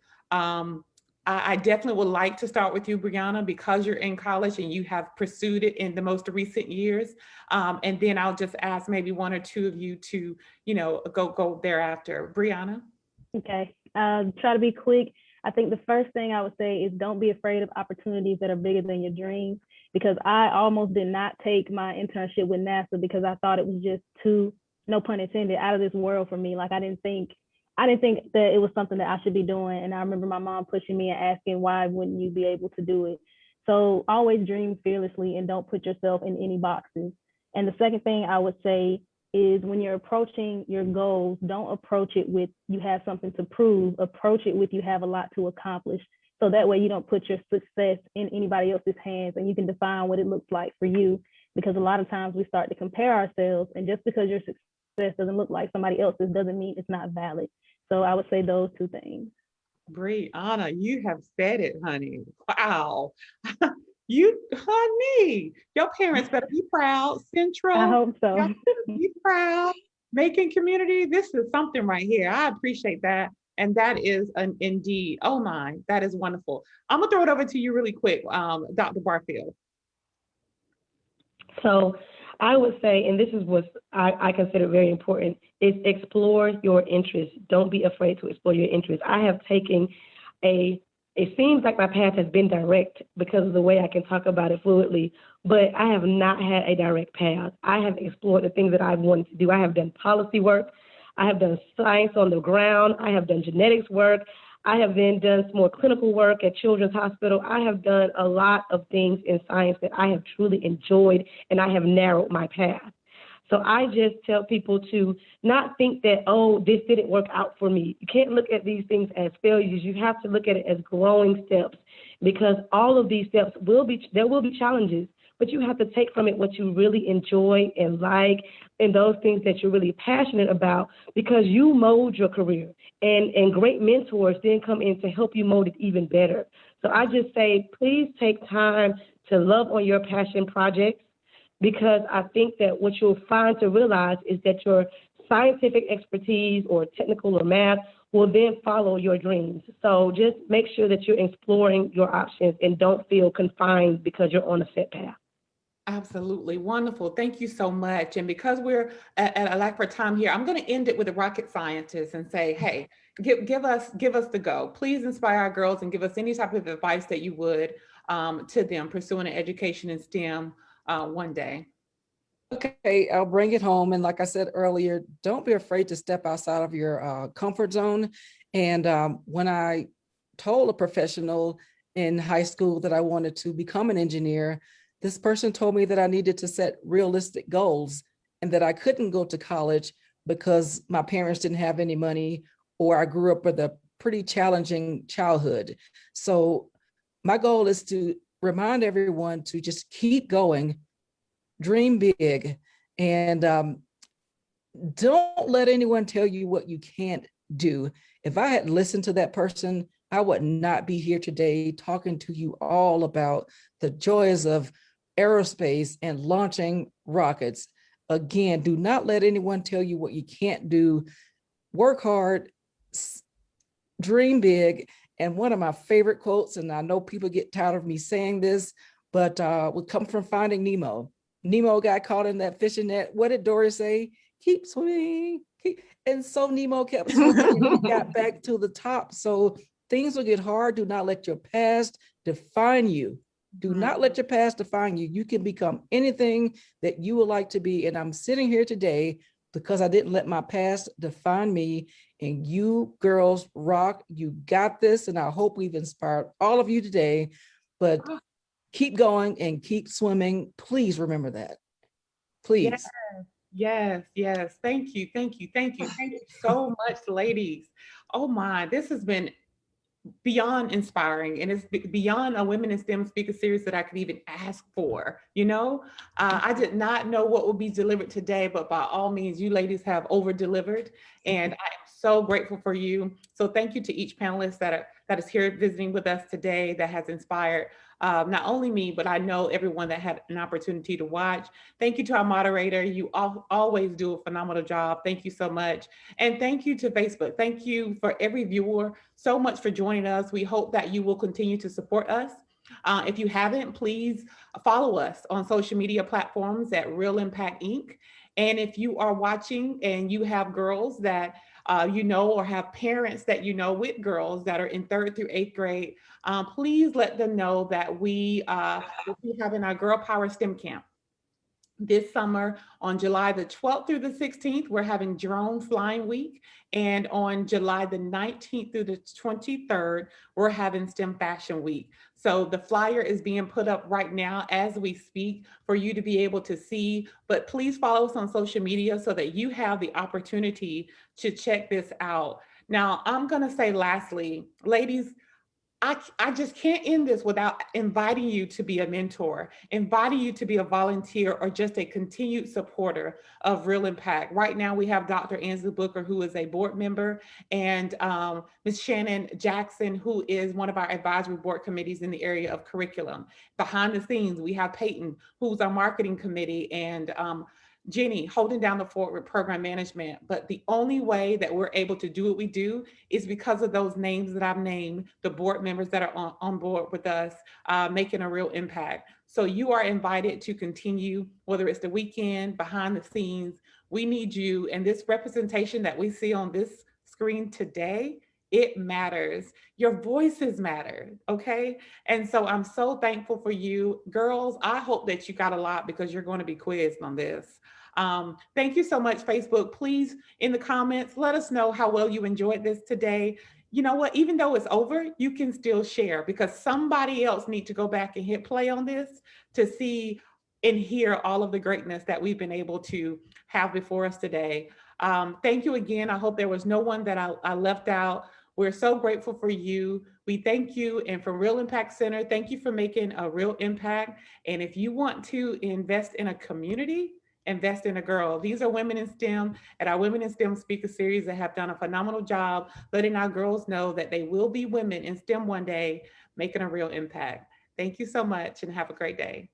I definitely would like to start with you, Breanna, because you're in college and you have pursued it in the most recent years. And then I'll just ask maybe 1 or 2 of you to, go thereafter. Breanna? Okay, try to be quick. I think the first thing I would say is don't be afraid of opportunities that are bigger than your dreams, because I almost did not take my internship with NASA because I thought it was just too, no pun intended, out of this world for me. Like I didn't think that it was something that I should be doing. And I remember my mom pushing me and asking, why wouldn't you be able to do it? So always dream fearlessly and don't put yourself in any boxes. And the second thing I would say is when you're approaching your goals, don't approach it with you have something to prove, approach it with you have a lot to accomplish. So that way you don't put your success in anybody else's hands and you can define what it looks like for you. Because a lot of times we start to compare ourselves, and just because your success doesn't look like somebody else's doesn't mean it's not valid. So I would say those 2 things. Breanna, you have said it, honey. Wow. Honey, your parents better be proud. Central. I hope so. Y'all better be proud. Making community. This is something right here. I appreciate that. And that is indeed, oh my, that is wonderful. I'm gonna throw it over to you really quick, Dr. Barfield. So I would say, and this is what I consider very important, is explore your interests. Don't be afraid to explore your interests. I have taken it seems like my path has been direct because of the way I can talk about it fluidly, but I have not had a direct path. I have explored the things that I've wanted to do. I have done policy work. I have done science on the ground. I have done genetics work. I have then done some more clinical work at Children's Hospital. I have done a lot of things in science that I have truly enjoyed, and I have narrowed my path. So I just tell people to not think that, oh, this didn't work out for me. You can't look at these things as failures. You have to look at it as growing steps, because all of these steps there will be challenges, but you have to take from it what you really enjoy and like, and those things that you're really passionate about, because you mold your career, and great mentors then come in to help you mold it even better. So I just say, please take time to love on your passion projects, because I think that what you'll find to realize is that your scientific expertise or technical or math will then follow your dreams. So just make sure that you're exploring your options and don't feel confined because you're on a set path. Absolutely. Wonderful. Thank you so much. And because we're at a lack for time here, I'm going to end it with a rocket scientist and say, hey, give us the go. Please inspire our girls and give us any type of advice that you would to them pursuing an education in STEM one day. Okay, I'll bring it home. And like I said earlier, don't be afraid to step outside of your comfort zone. And when I told a professional in high school that I wanted to become an engineer, this person told me that I needed to set realistic goals and that I couldn't go to college because my parents didn't have any money, or I grew up with a pretty challenging childhood. So my goal is to remind everyone to just keep going, dream big, and don't let anyone tell you what you can't do. If I had listened to that person, I would not be here today talking to you all about the joys of aerospace and launching rockets. Again, do not let anyone tell you what you can't do. Work hard, dream big. And one of my favorite quotes, and I know people get tired of me saying this, but would come from Finding Nemo. Nemo got caught in that fishing net. What did Dory say? Keep swimming. And so Nemo kept swimming and he got back to the top. So things will get hard. Do not let your past define you. Do not let your past define you. You can become anything that you would like to be. And I'm sitting here today because I didn't let my past define me. And you girls rock. You got this. And I hope we've inspired all of you today. But keep going and keep swimming. Please remember that. Please. Yes. Thank you so much, ladies. Oh my, this has been beyond inspiring, and it's beyond a Women in STEM speaker series that I could even ask for. I did not know what would be delivered today, but by all means, you ladies have over delivered, and I am so grateful for you. So thank you to each panelist that is here visiting with us today, that has inspired not only me, but I know everyone that had an opportunity to watch. Thank you to our moderator. You always do a phenomenal job. Thank you so much. And thank you to Facebook. Thank you for every viewer so much for joining us. We hope that you will continue to support us. If you haven't, please follow us on social media platforms at Real Impact Inc. And if you are watching and you have girls that or have parents that with girls that are in 3rd through 8th grade, please let them know that we will be having our Girl Power STEM Camp this summer on July the 12th through the 16th. We're having Drone Flying Week. And on July the 19th through the 23rd, we're having STEM Fashion Week. So the flyer is being put up right now as we speak for you to be able to see, but please follow us on social media so that you have the opportunity to check this out. Now, I'm gonna say lastly, ladies, I just can't end this without inviting you to be a mentor, inviting you to be a volunteer, or just a continued supporter of Real Impact. Right now, we have Dr. Ansley Booker, who is a board member, and Ms. Shannon Jackson, who is one of our advisory board committees in the area of curriculum. Behind the scenes, we have Peyton, who's our marketing committee, and Jenny holding down the fort with program management. But the only way that we're able to do what we do is because of those names that I've named, the board members that are on board with us, making a real impact. So you are invited to continue, whether it's the weekend, behind the scenes. We need you. And this representation that we see on this screen today, it matters. Your voices matter, okay? And so I'm so thankful for you. Girls, I hope that you got a lot because you're going to be quizzed on this. Thank you so much, Facebook. Please, in the comments, let us know how well you enjoyed this today. You know what, even though it's over, you can still share because somebody else needs to go back and hit play on this to see and hear all of the greatness that we've been able to have before us today. Thank you again. I hope there was no one that I left out. We're so grateful for you. We thank you. And from Real Impact Center, thank you for making a real impact. And if you want to invest in a community, invest in a girl. These are Women in STEM at our Women in STEM Speaker Series that have done a phenomenal job letting our girls know that they will be women in STEM one day, making a real impact. Thank you so much and have a great day.